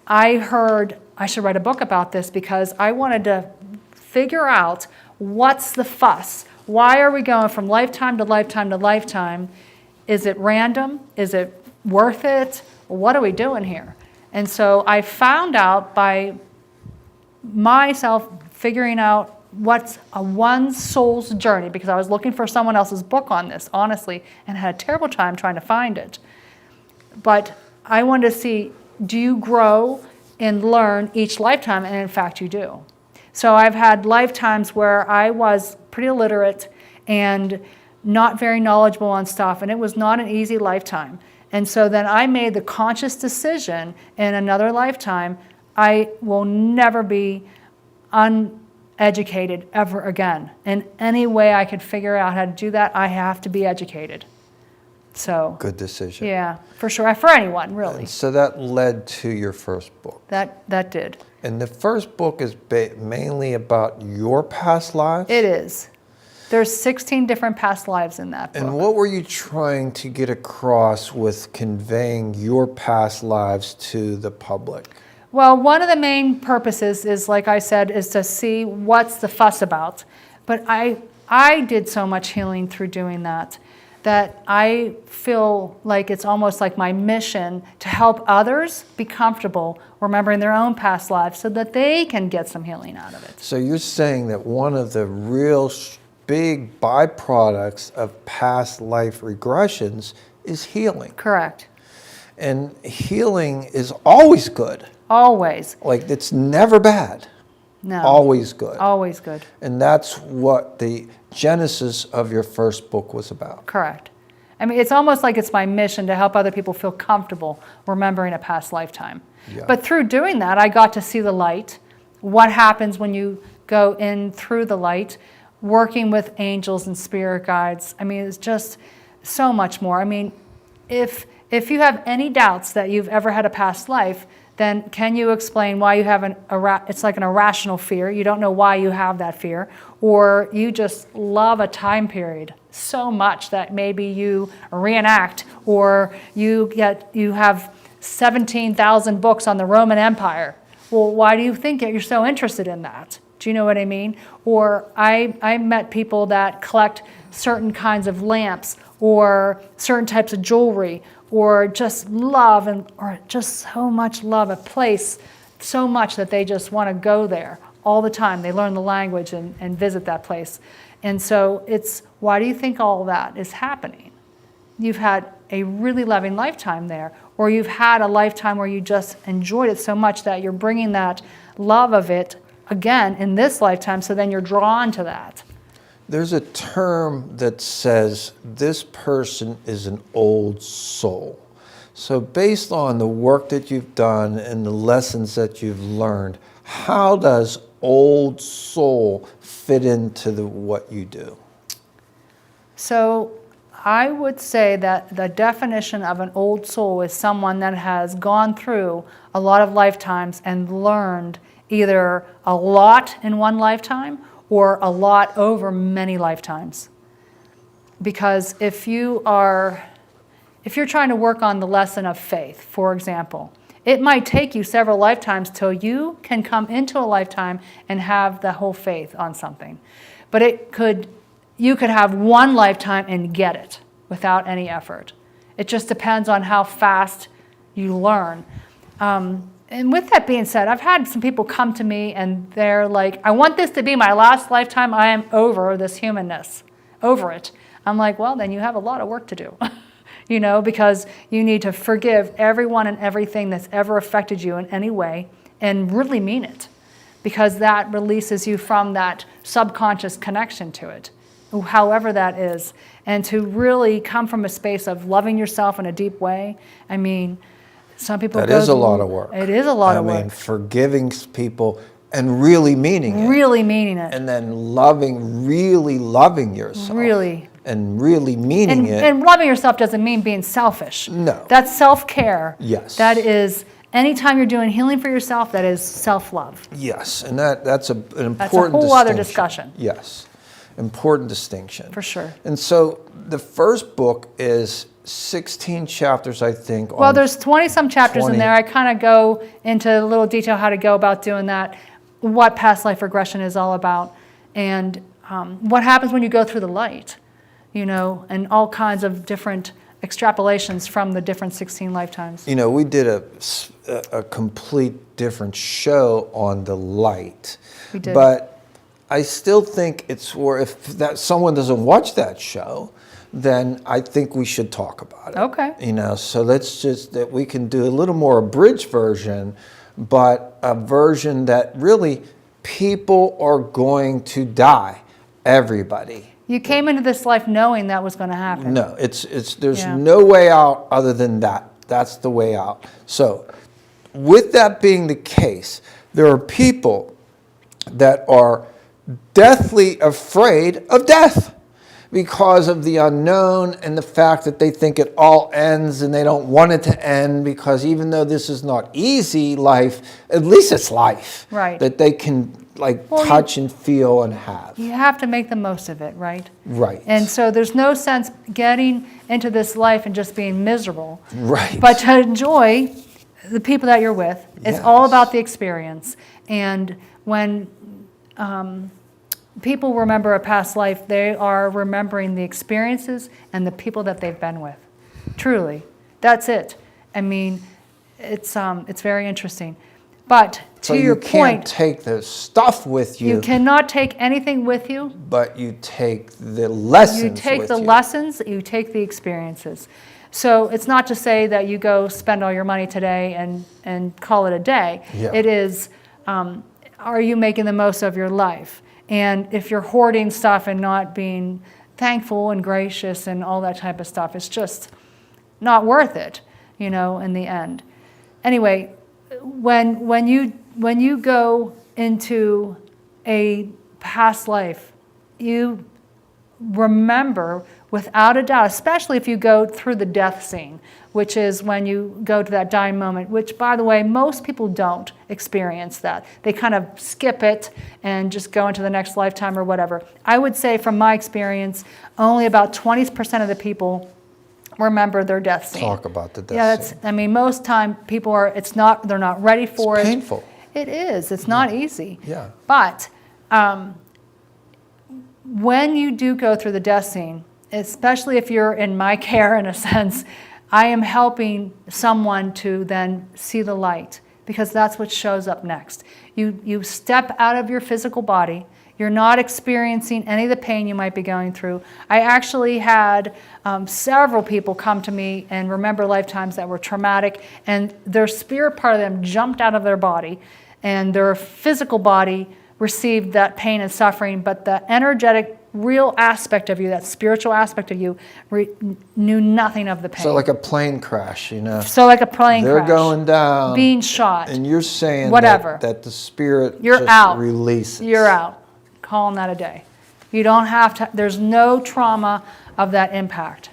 I heard I should write a book about this because I wanted to figure out what's the fuss. Why are we going from lifetime to lifetime to lifetime? Is it random? Is it worth it? What are we doing here? And so I found out by myself figuring out what's a one soul's journey, because I was looking for someone else's book on this, honestly, and had a terrible time trying to find it. But I wanted to see, do you grow and learn each lifetime? And in fact, you do. So I've had lifetimes where I was pretty illiterate and not very knowledgeable on stuff, and it was not an easy lifetime. And so then I made the conscious decision in another lifetime, I will never be uneducated ever again. In any way I could figure out how to do that, I have to be educated. So good decision. Yeah, for sure, for anyone, really. And so that led to your first book. That did. And the first book is mainly about your past lives? It is. There's 16 different past lives in that book. And what were you trying to get across with conveying your past lives to the public? Well, one of the main purposes is, like I said, is to see what's the fuss about. But I did so much healing through doing that I feel like it's almost like my mission to help others be comfortable remembering their own past lives so that they can get some healing out of it. So you're saying that one of the real big byproducts of past life regressions is healing. Correct. And healing is always good. Always. Like, it's never bad. No. Always good. Always good. And that's what the genesis of your first book was about. Correct. I mean, it's almost like it's my mission to help other people feel comfortable remembering a past lifetime. Yeah. But through doing that, I got to see the light, what happens when you go in through the light, working with angels and spirit guides. I mean, it's just so much more. I mean, if you have any doubts that you've ever had a past life, then can you explain why you have it's like an irrational fear, you don't know why you have that fear, or you just love a time period so much that maybe you reenact, or you have 17,000 books on the Roman Empire. Well, why do you think that you're so interested in that? Do you know what I mean? Or I met people that collect certain kinds of lamps or certain types of jewelry, or just love or just so much love a place so much that they just want to go there all the time. They learn the language and visit that place. And so it's, why do you think all that is happening? You've had a really loving lifetime there, or you've had a lifetime where you just enjoyed it so much that you're bringing that love of it again in this lifetime, so then you're drawn to that. There's a term that says this person is an old soul. So based on the work that you've done and the lessons that you've learned, how does old soul fit into what you do? So I would say that the definition of an old soul is someone that has gone through a lot of lifetimes and learned either a lot in one lifetime or a lot over many lifetimes. Because if you're trying to work on the lesson of faith, for example, it might take you several lifetimes till you can come into a lifetime and have the whole faith on something. But you could have one lifetime and get it without any effort. It just depends on how fast you learn. And with that being said, I've had some people come to me and they're like, I want this to be my last lifetime. I am over this humanness, over it. I'm like, well, then you have a lot of work to do, because you need to forgive everyone and everything that's ever affected you in any way and really mean it, because that releases you from that subconscious connection to it, however that is, and to really come from a space of loving yourself in a deep way. I mean, some people That is a lot of work. It is a lot of work. I mean, forgiving people and really meaning it. Really meaning it. And then really loving yourself. Really. And really meaning it. And loving yourself doesn't mean being selfish. No. That's self-care. Yes. That is, anytime you're doing healing for yourself, that is self-love. Yes, and that's an important distinction. That's a whole other discussion. Yes, important distinction. For sure. And so the first book is 16 chapters, I think. Well, there's 20-some chapters 20. in there. I kind of go into a little detail how to go about doing that, what past life regression is all about, and what happens when you go through the light, and all kinds of different extrapolations from the different 16 lifetimes. We did a complete different show on the light. We did. But I still think it's if someone doesn't watch that show, then I think we should talk about it. Okay. So let's that we can do a little more abridged version, but a version that really people are going to die. Everybody. You came into this life knowing that was going to happen. No, there's no way out other than that. That's the way out. So, with that being the case, there are people that are deathly afraid of death because of the unknown and the fact that they think it all ends and they don't want it to end, because even though this is not easy life, at least it's life. Right. That they can touch and feel and have. You have to make the most of it, right? Right. And so there's no sense getting into this life and just being miserable. Right. But to enjoy the people that you're with. It's all about the experience. And when people remember a past life, they are remembering the experiences and the people that they've been with. Truly. That's it. I mean, it's very interesting. But to your point, you can't take the stuff with you. You cannot take anything with you. But you take the lessons with you. You take the lessons, you take the experiences. So it's not to say that you go spend all your money today and call it a day. Yeah. It is, are you making the most of your life? And if you're hoarding stuff and not being thankful and gracious and all that type of stuff, it's just not worth it, in the end. Anyway, when you go into a past life, you remember without a doubt, especially if you go through the death scene, which is when you go to that dying moment, which, by the way, most people don't experience that. They kind of skip it and just go into the next lifetime or whatever. I would say from my experience, only about 20% of the people remember their death scene. Talk about the death scene. I mean, most time people they're not ready for it. It's painful. It is. It's not easy. Yeah. But when you do go through the death scene, especially if you're in my care in a sense, I am helping someone to then see the light, because that's what shows up next. You step out of your physical body. You're not experiencing any of the pain you might be going through. I actually had several people come to me and remember lifetimes that were traumatic, and their spirit part of them jumped out of their body, and their physical body received that pain and suffering, but the energetic, real aspect of you, that spiritual aspect of you, knew nothing of the pain. So like a plane crash, So like a plane crash. They're going down. Being shot. And you're saying whatever. That the spirit You're just out. releases. You're out. Calling that a day. You don't have to, there's no trauma of that impact.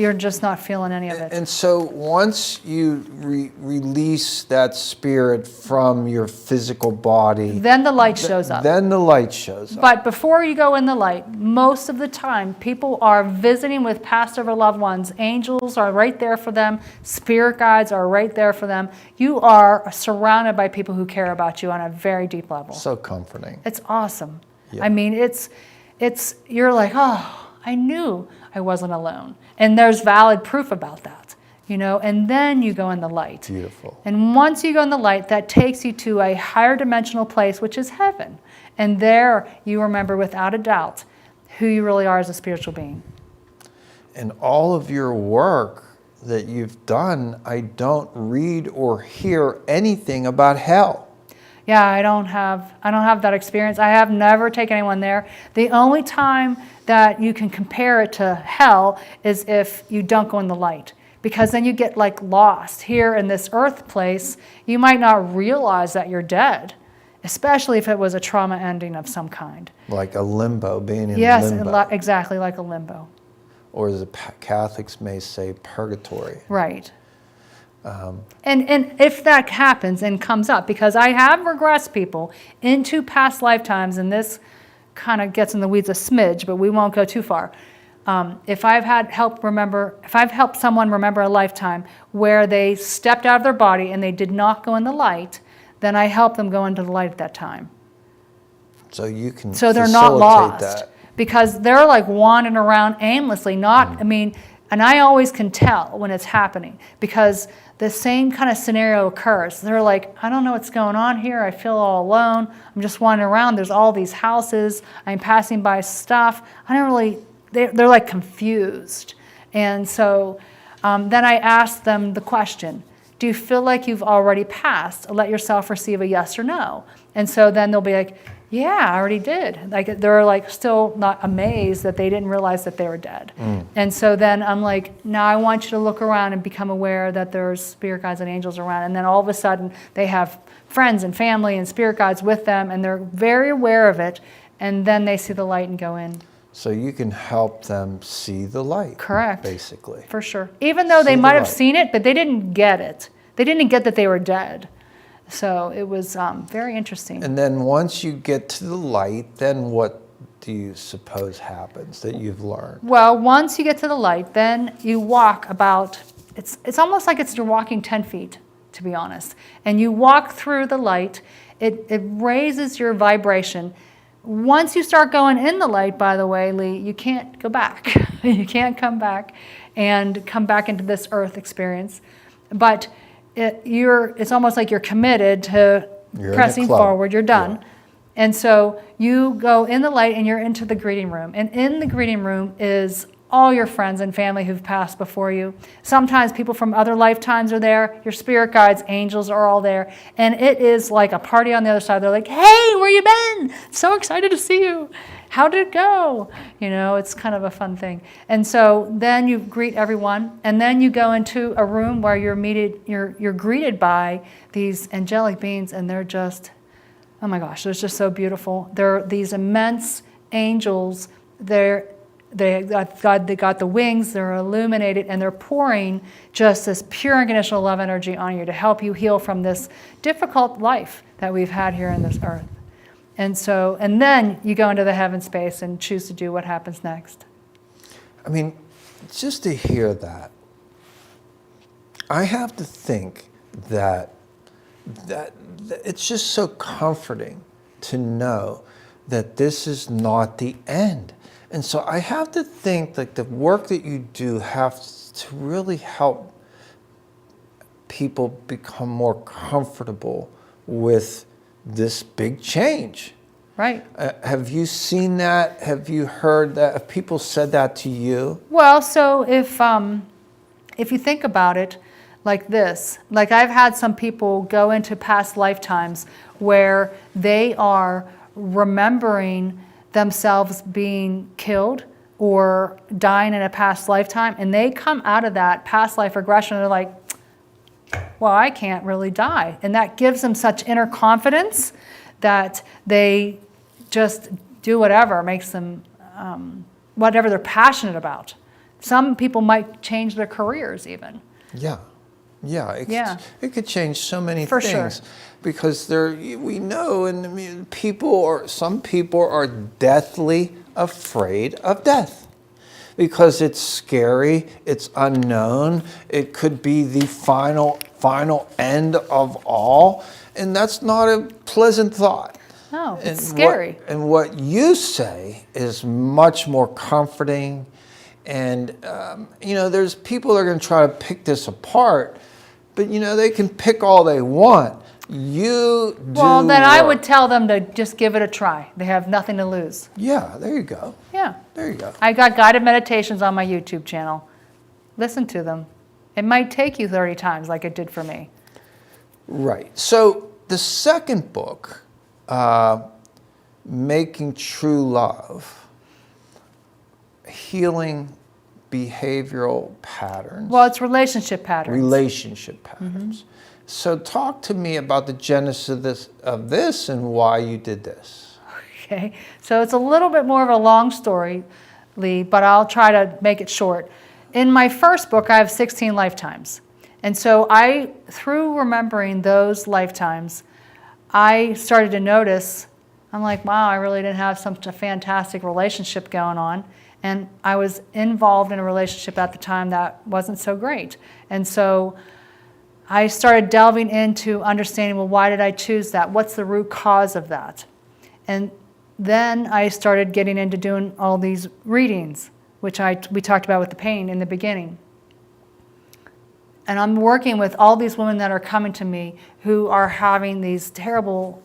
you're just not feeling any of it. And so once you release that spirit from your physical body, Then the light shows up. Then the light shows up. But before you go in the light, most of the time, people are visiting with past or loved ones. Angels are right there for them. Spirit guides are right there for them. You are surrounded by people who care about you on a very deep level. So comforting. It's awesome. Yeah. I mean, you're like, oh, I knew I wasn't alone. And there's valid proof about that, and then you go in the light. Beautiful. And once you go in the light, that takes you to a higher dimensional place, which is heaven. And there you remember without a doubt who you really are as a spiritual being. And all of your work that you've done, I don't read or hear anything about hell. Yeah, I don't have that experience. I have never taken anyone there. The only time that you can compare it to hell is if you don't go in the light, because then you get lost here in this earth place. You might not realize that you're dead, especially if it was a trauma ending of some kind. Like a limbo, being in yes, limbo. Yes, exactly like a limbo. Or as the Catholics may say, purgatory. Right. And if that happens and comes up, because I have regressed people into past lifetimes, and this kind of gets in the weeds a smidge, but we won't go too far. If I've helped someone remember a lifetime where they stepped out of their body and they did not go in the light, then I help them go into the light at that time. So you can So they're not lost. That. Because they're wandering around aimlessly, and I always can tell when it's happening, because the same kind of scenario occurs. They're like, I don't know what's going on here. I feel all alone. I'm just wandering around. There's all these houses. I'm passing by stuff. They're confused. And so then I ask them the question, do you feel like you've already passed? Let yourself receive a yes or no. And so then they'll be like, yeah, I already did. They're still not amazed that they didn't realize that they were dead. And so then I'm like, now I want you to look around and become aware that there's spirit guides and angels around. And then all of a sudden they have friends and family and spirit guides with them, and they're very aware of it. And then they see the light and go in. So you can help them see the light. Correct. Basically. For sure. Even though they might have seen it, but they didn't get it. They didn't get that they were dead. So it was very interesting. And then once you get to the light, then what do you suppose happens that you've learned? Well, once you get to the light, then you walk about, it's almost like you're walking 10 feet, to be honest. And you walk through the light. It raises your vibration. Once you start going in the light, by the way, Lee, you can't go back. You can't come back and come back into this earth experience. But it's almost like you're committed to pressing forward. You're done. Yeah. And so you go in the light and you're into the greeting room. And in the greeting room is all your friends and family who've passed before you. Sometimes people from other lifetimes are there. Your spirit guides, angels are all there. And it is like a party on the other side. They're like, hey, where you been? So excited to see you. How did it go? It's kind of a fun thing. And so then you greet everyone, and then you go into a room where you're greeted by these angelic beings, and they're just, oh my gosh, they're just so beautiful. They're these immense angels. They got the wings, they're illuminated, and they're pouring just this pure unconditional love energy on you to help you heal from this difficult life that we've had here on this earth. And then you go into the heaven space and choose to do what happens next. I mean, just to hear that, I have to think that it's just so comforting to know that this is not the end. And so I have to think that the work that you do has to really help people become more comfortable with this big change. Right. Have you seen that? Have you heard that? Have people said that to you? Well, so if you think about it like this, like I've had some people go into past lifetimes where they are remembering themselves being killed or dying in a past lifetime, and they come out of that past life regression and they're like, well, I can't really die. And that gives them such inner confidence that they just do whatever makes them, whatever they're passionate about. some people might change their careers even. Yeah. Yeah, Yeah. It could change so many For things sure. because we know, and I mean, some people are deathly afraid of death because it's scary, it's unknown, it could be the final end of all, and that's not a pleasant thought. No, it's And scary. what you say is much more comforting. And, there's people that are going to try to pick this apart, but, they can pick all they want. You do. Well, then I would tell them to just give it a try. They have nothing to lose. Yeah, there you go. Yeah. There you go. I got guided meditations on my YouTube channel. Listen to them. It might take you 30 times like it did for me. Right. So the second book, Making True Love, Healing Behavioral Patterns. Well, it's relationship patterns. Relationship patterns. So talk to me about the genesis of this and why you did this. Okay, so it's a little bit more of a long story, Lee, but I'll try to make it short. In my first book, I have 16 lifetimes. And so through remembering those lifetimes, I started to notice, I'm like, wow, I really didn't have such a fantastic relationship going on. And I was involved in a relationship at the time that wasn't so great. And so I started delving into understanding, well, why did I choose that? What's the root cause of that? And then I started getting into doing all these readings, which we talked about with the pain in the beginning. And I'm working with all these women that are coming to me who are having these terrible,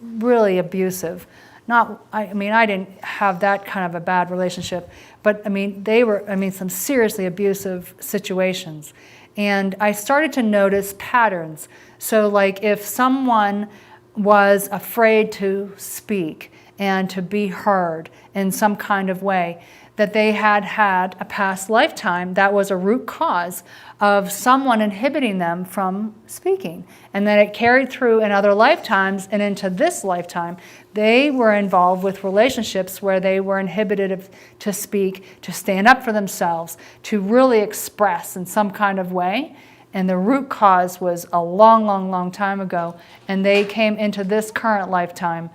really abusive, I didn't have that kind of a bad relationship, but they were some seriously abusive situations. And I started to notice patterns. So like if someone was afraid to speak and to be heard in some kind of way, that they had had a past lifetime that was a root cause of someone inhibiting them from speaking. And then it carried through in other lifetimes and into this lifetime. They were involved with relationships where they were inhibited to speak, to stand up for themselves, to really express in some kind of way. And the root cause was a long, long, long time ago. And they came into this current lifetime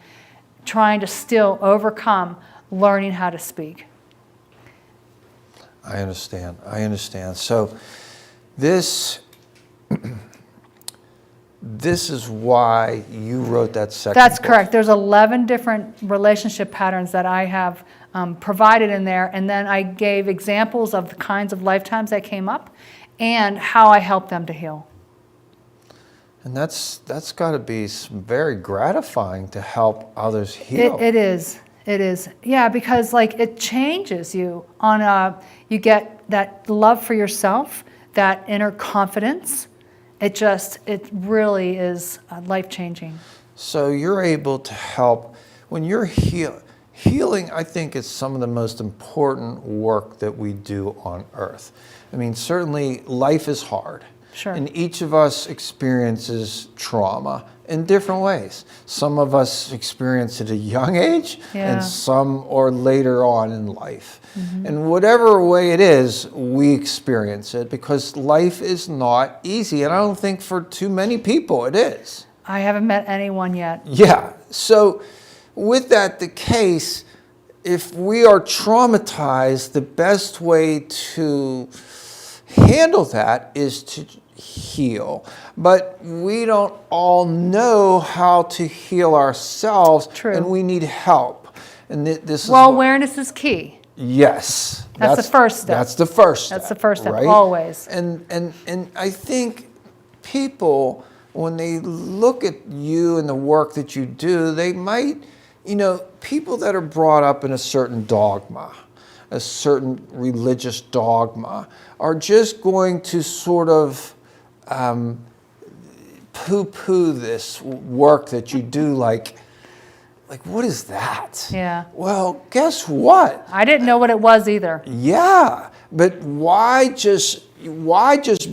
trying to still overcome learning how to speak. I understand. So this is why you wrote that second That's book. correct. There's 11 different relationship patterns that I have provided in there, and then I gave examples of the kinds of lifetimes that came up and how I helped them to heal. And that's got to be very gratifying to help others heal. It is. Yeah, because it changes you you get that love for yourself, that inner confidence. It really is life-changing. So you're able to help when you're healing. I think is some of the most important work that we do on earth. Certainly life is hard. Sure. And each of us experiences trauma in different ways. Some of us experience it at a young age, and some or later on in life. Mm-hmm. And whatever way it is, we experience it because life is not easy. And I don't think for too many people it is. I haven't met anyone yet. Yeah. So with that the case, if we are traumatized, the best way to handle that is to heal. But we don't all know how to heal ourselves. True. And we need help. And this is awareness is key. Yes. That's the first step. That's the first step. That's the first step, right? always. And I think people, when they look at you and the work that you do, they might, people that are brought up in a certain dogma, a certain religious dogma, are just going to sort of poo-poo this work that you do, like what is that? Yeah. Well, guess what? I didn't know what it was either. Yeah, but why just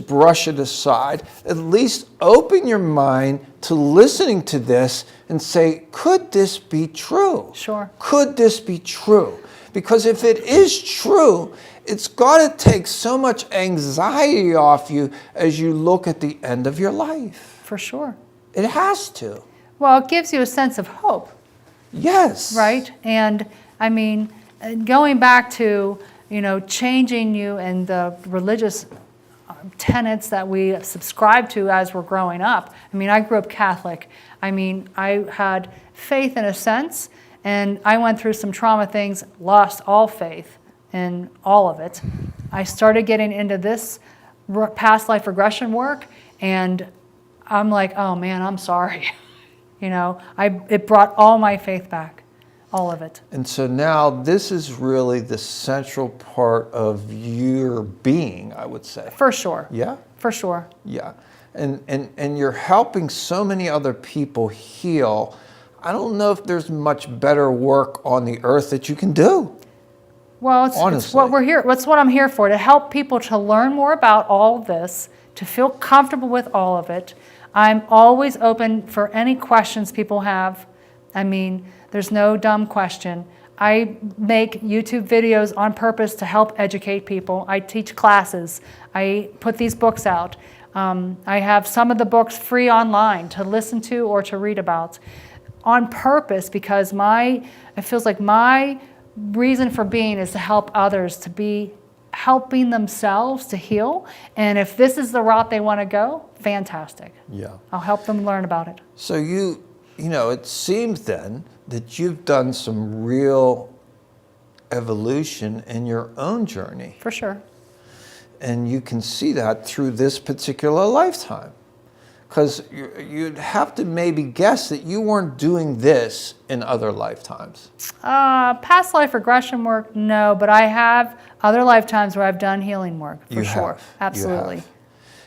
brush it aside? At least open your mind to listening to this and say, could this be true? Sure. Could this be true? Because if it is true, it's got to take so much anxiety off you as you look at the end of your life. For sure. It has to. Well, it gives you a sense of hope. Yes. Right? And I mean, going back to, changing you and the religious tenets that we subscribe to as we're growing up. I mean, I grew up Catholic. I mean, I had faith in a sense, and I went through some trauma things, lost all faith in all of it. I started getting into this past life regression work, and I'm like, oh man, I'm sorry. It brought all my faith back, all of it. And so now this is really the central part of your being, I would say. For sure. Yeah? For sure. Yeah. And you're helping so many other people heal. I don't know if there's much better work on the earth that you can do. Well, it's what we're here. That's what I'm here for, to help people to learn more about all of this, to feel comfortable with all of it. I'm always open for any questions people have. I mean, there's no dumb question. I make YouTube videos on purpose to help educate people. I teach classes. I put these books out. I have some of the books free online to listen to or to read about on purpose, because it feels like my reason for being is to help others, to be helping themselves to heal. And if this is the route they want to go, fantastic. Yeah. I'll help them learn about it. So it seems then that you've done some real evolution in your own journey. For sure. And you can see that through this particular lifetime. Because you'd have to maybe guess that you weren't doing this in other lifetimes. Past life regression work, no, but I have other lifetimes where I've done healing work, for sure. Have. Absolutely. You have.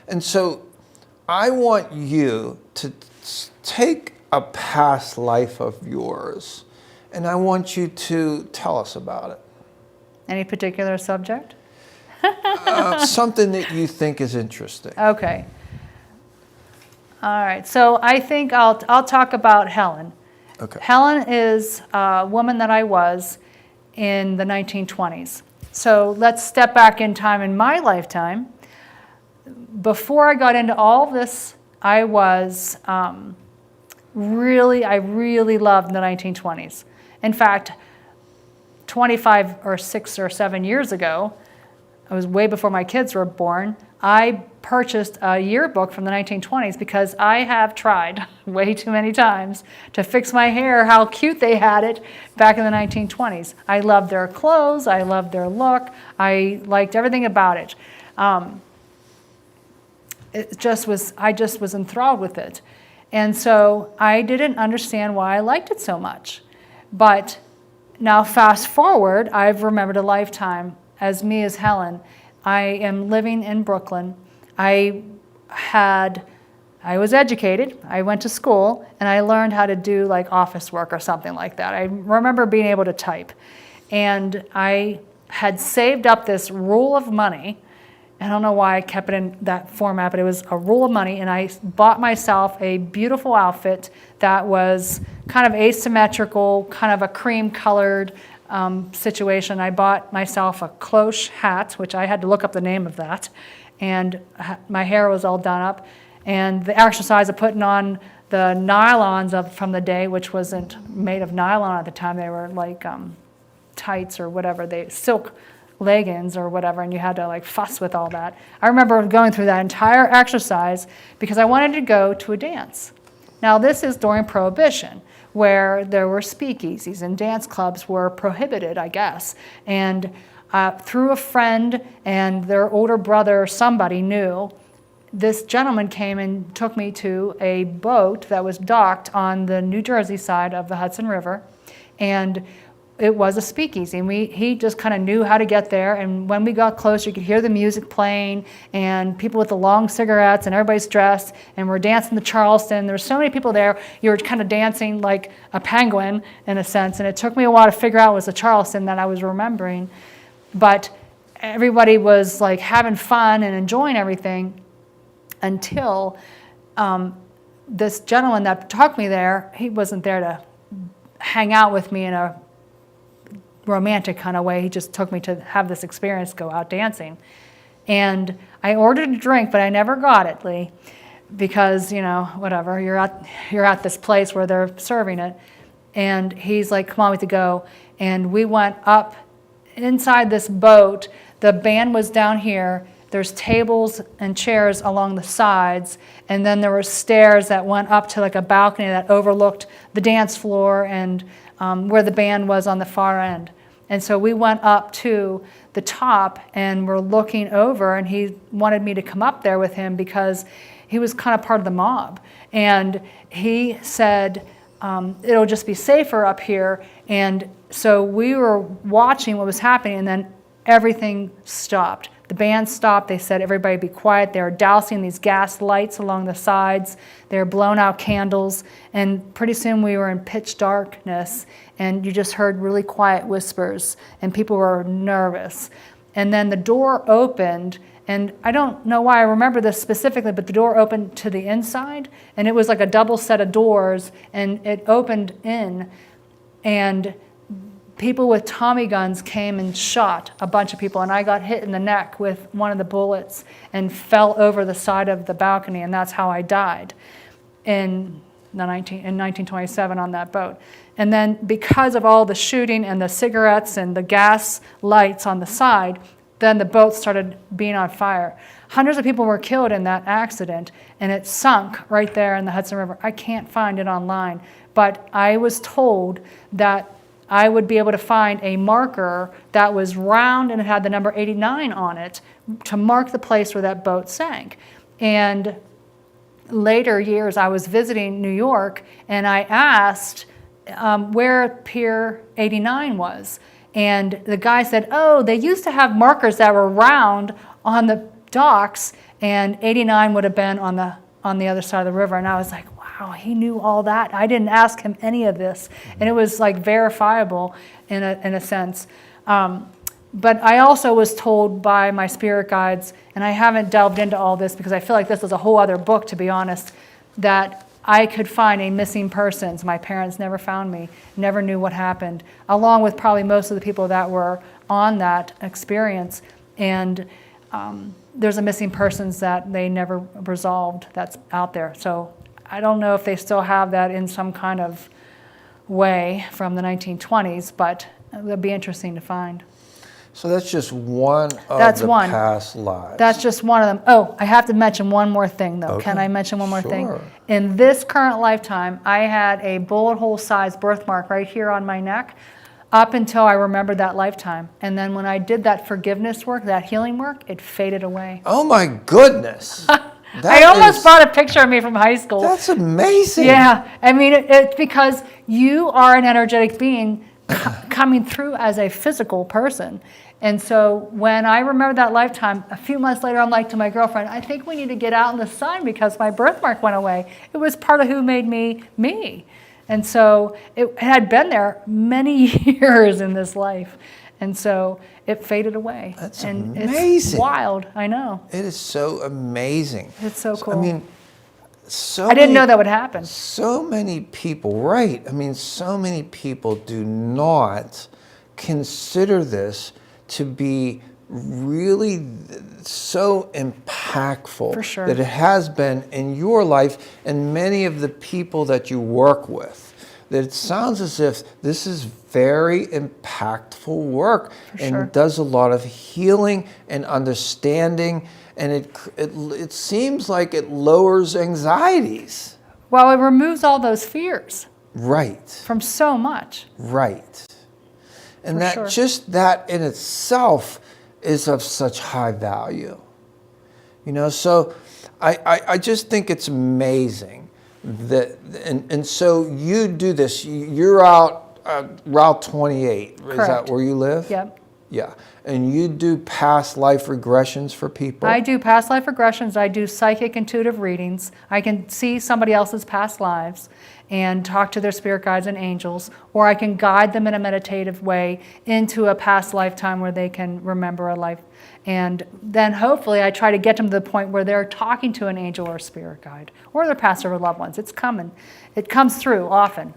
And so I want you to take a past life of yours, and I want you to tell us about it. Any particular subject? Something that you think is interesting. Okay. All right. So I think I'll talk about Helen. Okay. Helen is a woman that I was in the 1920s. So let's step back in time in my lifetime. Before I got into all of this, I was I really loved the 1920s. In fact, 25 or 6 or 7 years ago, it was way before my kids were born, I purchased a yearbook from the 1920s because I have tried way too many times to fix my hair how cute they had it back in the 1920s. I loved their clothes. I loved their look. I liked everything about it. I just was enthralled with it. And so I didn't understand why I liked it so much. But now fast forward, I've remembered a lifetime as me as Helen. I am living in Brooklyn. I was educated. I went to school and I learned how to do like office work or something like that. I remember being able to type. And I had saved up this roll of money. I don't know why I kept it in that format, but it was a roll of money, and I bought myself a beautiful outfit that was kind of asymmetrical, kind of a cream-colored situation. I bought myself a cloche hat, which I had to look up the name of that, and my hair was all done up. And the exercise of putting on the nylons from the day, which wasn't made of nylon at the time, they were like tights or whatever, silk leggings or whatever, and you had to like fuss with all that. I remember going through that entire exercise because I wanted to go to a dance. Now this is during Prohibition, where there were speakeasies and dance clubs were prohibited, I guess. And through a friend and their older brother, somebody knew, this gentleman came and took me to a boat that was docked on the New Jersey side of the Hudson River. And it was a speakeasy, and he just kind of knew how to get there. And when we got close, you could hear the music playing, and people with the long cigarettes, and everybody's dressed, and we're dancing the Charleston. There were so many people there. You were kind of dancing like a penguin, in a sense. And it took me a while to figure out it was the Charleston that I was remembering. But everybody was like having fun and enjoying everything until this gentleman that took me there, he wasn't there to hang out with me in a romantic kind of way. He just took me to have this experience, go out dancing. And I ordered a drink, but I never got it, Lee, because, whatever, you're at this place where they're serving it. And he's like, come on, we have to go. And we went up inside this boat. The band was down here. There's tables and chairs along the sides, and then there were stairs that went up to like a balcony that overlooked the dance floor and where the band was on the far end. And so we went up to the top and we're looking over, and he wanted me to come up there with him because he was kind of part of the mob. And he said, it'll just be safer up here. And so we were watching what was happening, and then everything stopped. The band stopped. They said, everybody be quiet. They were dousing these gas lights along the sides. They were blown out candles. And pretty soon we were in pitch darkness, and you just heard really quiet whispers, and people were nervous. And then the door opened, and I don't know why I remember this specifically, but the door opened to the inside, and it was like a double set of doors, and it opened in, and people with Tommy guns came and shot a bunch of people, and I got hit in the neck with one of the bullets and fell over the side of the balcony, and that's how I died in 1927 on that boat. And then because of all the shooting and the cigarettes and the gas lights on the side, then the boat started being on fire. Hundreds of people were killed in that accident, and it sunk right there in the Hudson River. I can't find it online, but I was told that I would be able to find a marker that was round and it had the number 89 on it to mark the place where that boat sank. And later years, I was visiting New York, and I asked where Pier 89 was. And the guy said, oh, they used to have markers that were round on the docks, and 89 would have been on the other side of the river. And I was like, wow, he knew all that. I didn't ask him any of this. And it was like verifiable in a sense. But I also was told by my spirit guides, and I haven't delved into all this because I feel like this is a whole other book, to be honest, that I could find a missing persons. My parents never found me, never knew what happened, along with probably most of the people that were on that experience. And there's a missing persons that they never resolved that's out there. So I don't know if they still have that in some kind of way from the 1920s, but it would be interesting to find. So that's just one of the past lives. That's just one of them. Oh, I have to mention one more thing, though. Okay. Can I mention one more thing? Sure. In this current lifetime, I had a bullet hole sized birthmark right here on my neck up until I remembered that lifetime. And then when I did that forgiveness work, that healing work, it faded away. Oh my goodness. I almost brought a picture of me from high school. That's amazing. Yeah. I mean, it's because you are an energetic being coming through as a physical person. And so when I remember that lifetime, a few months later, I'm like to my girlfriend, I think we need to get out in the sun because my birthmark went away. It was part of who made me me. And so it had been there many years in this life. And so it faded away. That's and amazing. It's wild, I know. It is so amazing. It's so cool. I mean, I didn't know that would happen. So many people, right. I mean, so many people do not consider this to be really so impactful. For sure. That it has been in your life and many of the people that you work with. That it sounds as if this is very impactful work and does a lot of healing and understanding, and it seems like it lowers anxieties. Well, it removes all those fears. Right. From so much. Right. And just that in itself is of such high value. So I just think it's amazing that, and so you do this, you're out Route 28, Correct. Is that where you live? Yep. Yeah, and you do past life regressions for people? I do past life regressions, I do psychic intuitive readings, I can see somebody else's past lives and talk to their spirit guides and angels, or I can guide them in a meditative way into a past lifetime where they can remember a life. And then hopefully I try to get them to the point where they're talking to an angel or a spirit guide or their past or loved ones. It's coming. It comes through often.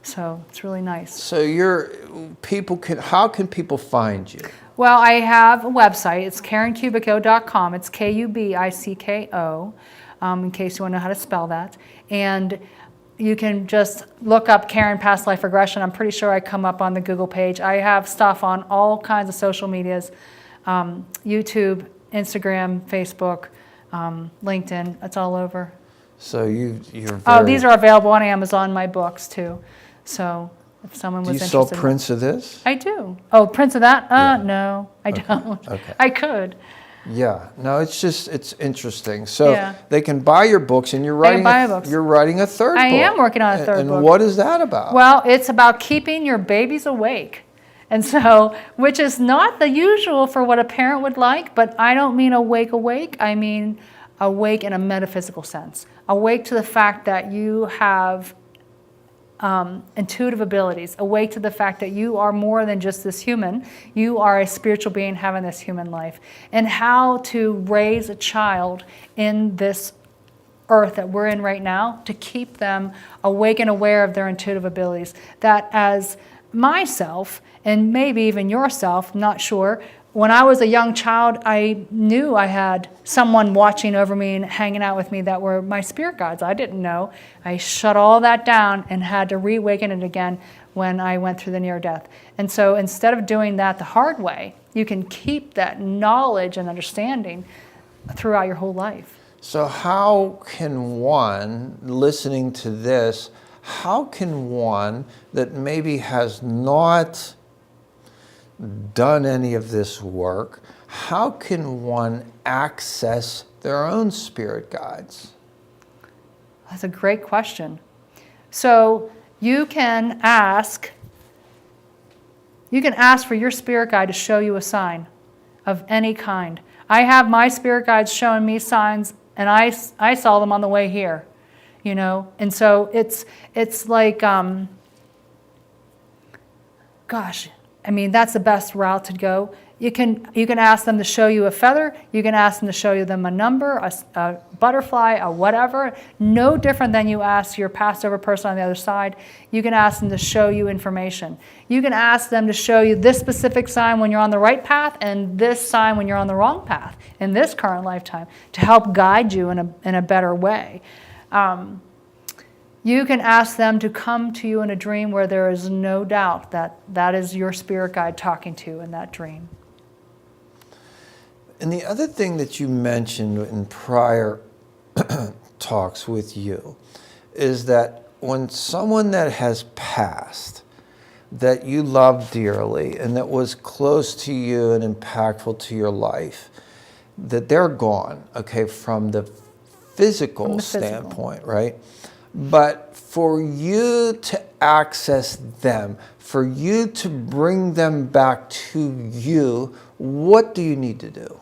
So it's really nice. So how can people find you? Well, I have a website. It's KarenKubicko.com. It's Kubicko, in case you want to know how to spell that. And you can just look up Karen Past Life Regression. I'm pretty sure I come up on the Google page. I have stuff on all kinds of social medias, YouTube, Instagram, Facebook, LinkedIn. It's all over. So you're very... Oh, these are available on Amazon, my books too. So if someone was interested. Do you sell prints of this? I do. Oh, prints of that? Yeah. No, I don't. Okay. I could. Yeah. No, it's interesting. So Yeah. they can buy your books, and you're They can writing buy books. you're writing a third book. I am working on a third book. And what is that about? Well, it's about keeping your babies awake. And so, which is not the usual for what a parent would like, but I don't mean awake. I mean awake in a metaphysical sense. Awake to the fact that you have intuitive abilities. Awake to the fact that you are more than just this human. You are a spiritual being having this human life. And how to raise a child in this earth that we're in right now to keep them awake and aware of their intuitive abilities. That as myself, and maybe even yourself, not sure, when I was a young child, I knew I had someone watching over me and hanging out with me that were my spirit guides. I didn't know. I shut all that down and had to reawaken it again when I went through the near death. And so instead of doing that the hard way, you can keep that knowledge and understanding throughout your whole life. So how can one, listening to this, how can one that maybe has not done any of this work, how can one access their own spirit guides? That's a great question. So you can ask for your spirit guide to show you a sign of any kind. I have my spirit guides showing me signs, and I saw them on the way here, you know. And so it's like, gosh, I mean, that's the best route to go. You can ask them to show you a feather. You can ask them to show you them a number, a butterfly, a whatever. No different than you ask your passed over person on the other side. You can ask them to show you information. You can ask them to show you this specific sign when you're on the right path and this sign when you're on the wrong path in this current lifetime to help guide you in a better way. You can ask them to come to you in a dream where there is no doubt that that is your spirit guide talking to you in that dream. And the other thing that you mentioned in prior talks with you is that when someone that has passed, that you love dearly and that was close to you and impactful to your life, that they're gone, okay, from the physical standpoint, right? But for you to access them, for you to bring them back to you, what do you need to do?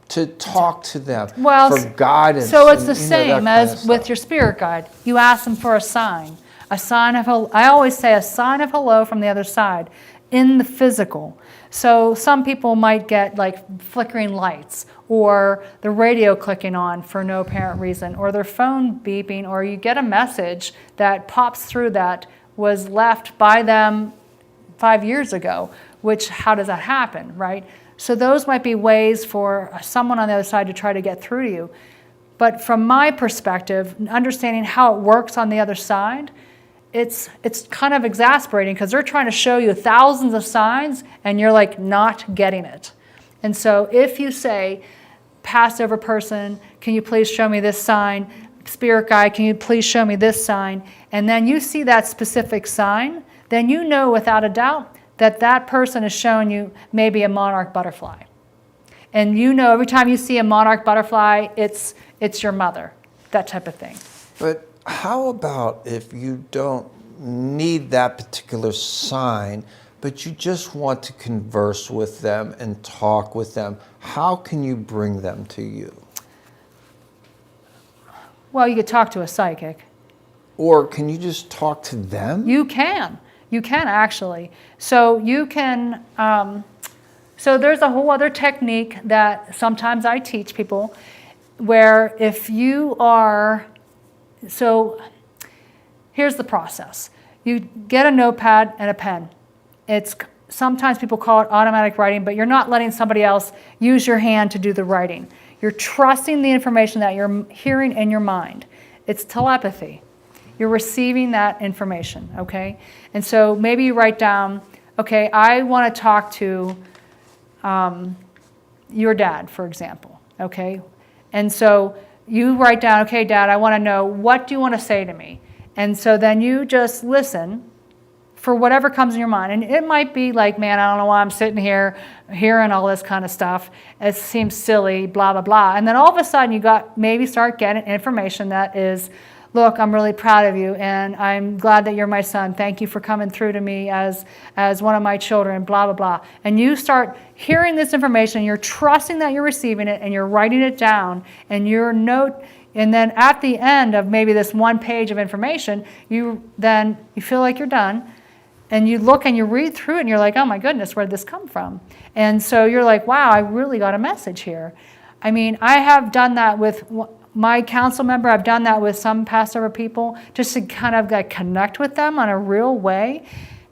To talk to them, for guidance. So it's the same as with your spirit guide. You ask them for a sign of hello. I always say a sign of hello from the other side in the physical. So some people might get like flickering lights or the radio clicking on for no apparent reason or their phone beeping, or you get a message that pops through that was left by them 5 years ago, which how does that happen, right? So those might be ways for someone on the other side to try to get through to you. But from my perspective, understanding how it works on the other side, it's kind of exasperating because they're trying to show you thousands of signs and you're like not getting it. And so if you say, passed over person, can you please show me this sign? Spirit guide, can you please show me this sign? And then you see that specific sign, then you know without a doubt that that person is showing you maybe a monarch butterfly. And you know every time you see a monarch butterfly, it's your mother, that type of thing. But how about if you don't need that particular sign, but you just want to converse with them and talk with them? How can you bring them to you? Well, you could talk to a psychic. Or can you just talk to them? You can. You can actually. So you can, so there's a whole other technique that sometimes I teach people where if you are so here's the process. You get a notepad and a pen. Sometimes people call it automatic writing, but you're not letting somebody else use your hand to do the writing. You're trusting the information that you're hearing in your mind. It's telepathy. You're receiving that information, okay? And so maybe you write down, okay, I want to talk to your dad, for example, okay? And so you write down, okay, Dad, I want to know, what do you want to say to me? And so then you just listen for whatever comes in your mind. And it might be like, man, I don't know why I'm sitting here hearing all this kind of stuff. It seems silly, blah, blah, blah. And then all of a sudden you maybe start getting information that is, look, I'm really proud of you, and I'm glad that you're my son. Thank you for coming through to me as one of my children, blah, blah, blah. And you start hearing this information, you're trusting that you're receiving it, and you're writing it down, and your note, and then at the end of maybe this one page of information, you feel like you're done, and you look and you read through it, and you're like, oh my goodness, where did this come from? And so you're like, wow, I really got a message here. I mean, I have done that with my council member. I've done that with some Passover people, just to kind of like connect with them on a real way.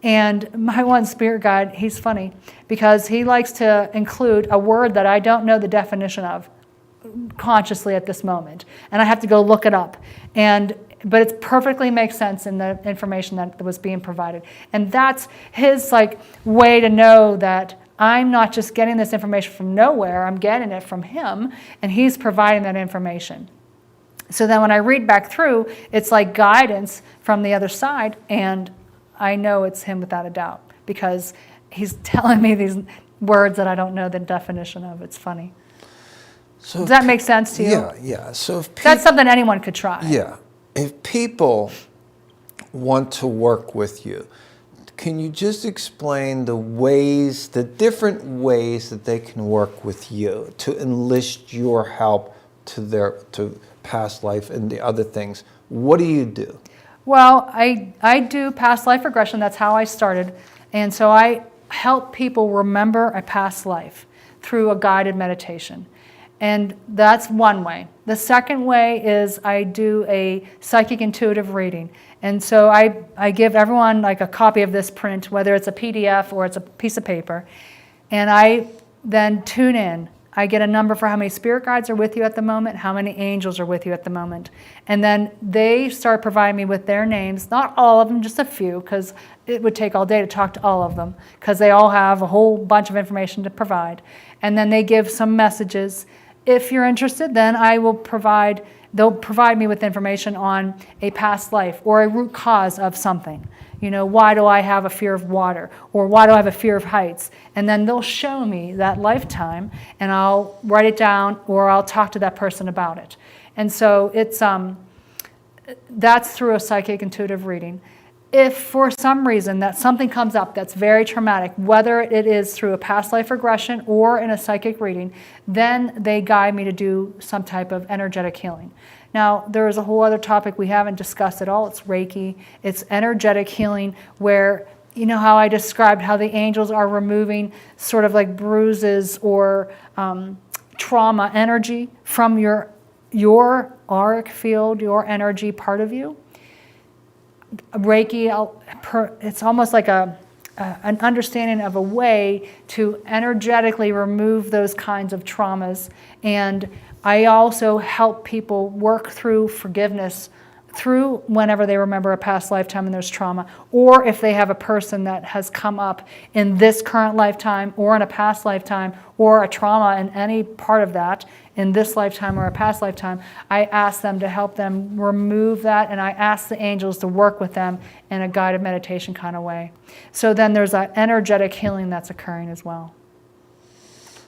And my one spirit guide, he's funny, because he likes to include a word that I don't know the definition of consciously at this moment. And I have to go look it up. But it perfectly makes sense in the information that was being provided. And that's his way to know that I'm not just getting this information from nowhere, I'm getting it from him, and he's providing that information. So then when I read back through, it's like guidance from the other side, and I know it's him without a doubt, because he's telling me these words that I don't know the definition of. It's funny. So does that make sense to you? Yeah. So that's something anyone could try. Yeah. If people want to work with you, can you just explain the different ways that they can work with you to enlist your help to past life and the other things? What do you do? Well, I do past life regression. That's how I started. And so I help people remember a past life through a guided meditation. And that's one way. The second way is I do a psychic intuitive reading. And so I give everyone a copy of this print, whether it's a PDF or it's a piece of paper. And I then tune in. I get a number for how many spirit guides are with you at the moment, how many angels are with you at the moment. And then they start providing me with their names, not all of them, just a few, because it would take all day to talk to all of them, because they all have a whole bunch of information to provide. And then they give some messages. If you're interested, then they'll provide me with information on a past life or a root cause of something. Why do I have a fear of water? Or why do I have a fear of heights? And then they'll show me that lifetime, and I'll write it down, or I'll talk to that person about it. And so that's through a psychic intuitive reading. If for some reason that something comes up that's very traumatic, whether it is through a past life regression or in a psychic reading, then they guide me to do some type of energetic healing. Now, there is a whole other topic we haven't discussed at all. It's Reiki. It's energetic healing, where, how I described how the angels are removing sort of like bruises or trauma energy from your auric field, your energy part of you. Reiki, it's almost like an understanding of a way to energetically remove those kinds of traumas. And I also help people work through forgiveness through whenever they remember a past lifetime and there's trauma, or if they have a person that has come up in this current lifetime or in a past lifetime, or a trauma in any part of that in this lifetime or a past lifetime, I ask them to help them remove that, and I ask the angels to work with them in a guided meditation kind of way. So then there's an energetic healing that's occurring as well.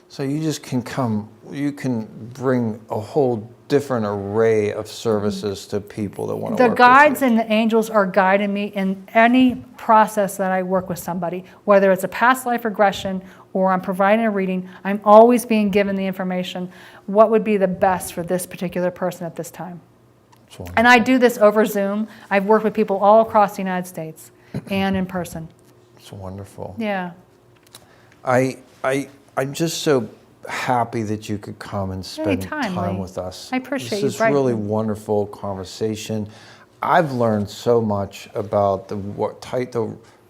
So you can bring a whole different array of services to people that want to work with you. The guides and the angels are guiding me in any process that I work with somebody, whether it's a past life regression or I'm providing a reading. I'm always being given the information, what would be the best for this particular person at this time. And I do this over Zoom. I've worked with people all across the United States and in person. It's wonderful. Yeah. I'm just so happy that you could come and spend Anytime, time Lee. with us. I appreciate this you is really inviting me. wonderful conversation. I've learned so much about the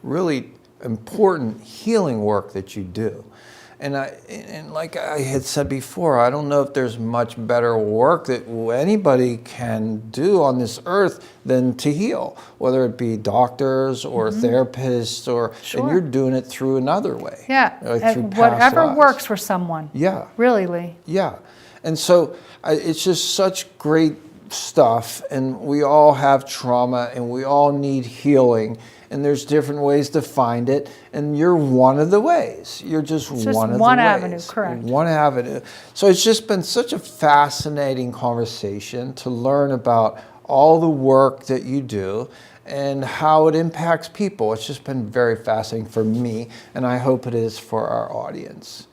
really important healing work that you do. And like I had said before, I don't know if there's much better work that anybody can do on this earth than to heal, whether it be doctors or therapists, and Sure. you're doing it through another way. Yeah, through past whatever lives. works for someone. Yeah. Really, Lee. Yeah. And so it's just such great stuff, and we all have trauma and we all need healing, and there's different ways to find it, and you're one of the ways. You're just It's just one of one the avenue, ways. correct. One avenue. So it's just been such a fascinating conversation to learn about all the work that you do and how it impacts people. It's just been very fascinating for me, and I hope it is for our audience.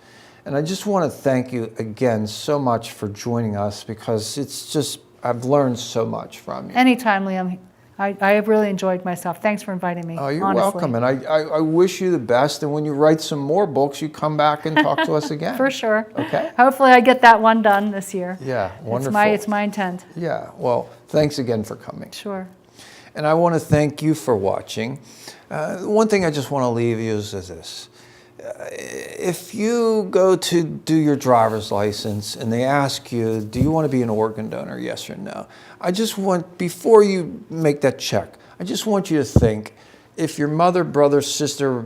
And I just want to thank you again so much for joining us, because it's just, I've learned so much from you. Anytime, Liam. I have really enjoyed myself. Thanks for inviting me. Oh, you're honestly. welcome. And I wish you the best. And when you write some more books, you come back and talk to us again. For sure. Okay. Hopefully I get that one done this year. Yeah, wonderful. It's my intent. Yeah, well, thanks again for coming. Sure. And I want to thank you for watching. One thing I just want to leave you is this. If you go to do your driver's license and they ask you, do you want to be an organ donor, yes or no? I just want, before you make that check, I just want you to think, if your mother, brother, sister,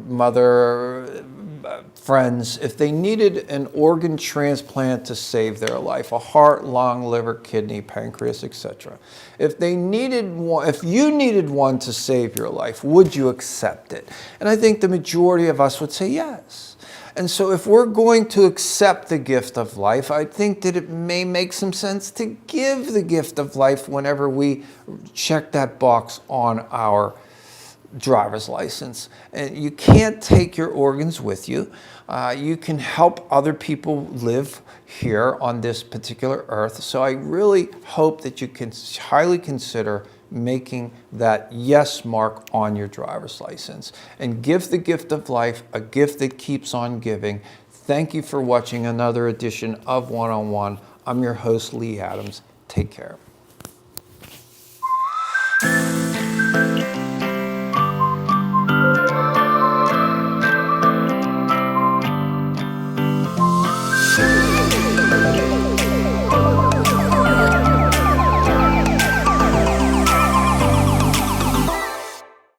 friends, if they needed an organ transplant to save their life, a heart, lung, liver, kidney, pancreas, etc. If they needed one, if you needed one to save your life, would you accept it? And I think the majority of us would say yes. And so if we're going to accept the gift of life, I think that it may make some sense to give the gift of life whenever we check that box on our driver's license. And you can't take your organs with you. You can help other people live here on this particular earth. So I really hope that you can highly consider making that yes mark on your driver's license and give the gift of life, a gift that keeps on giving. Thank you for watching another edition of One on One. I'm your host, Lee Adams. Take care.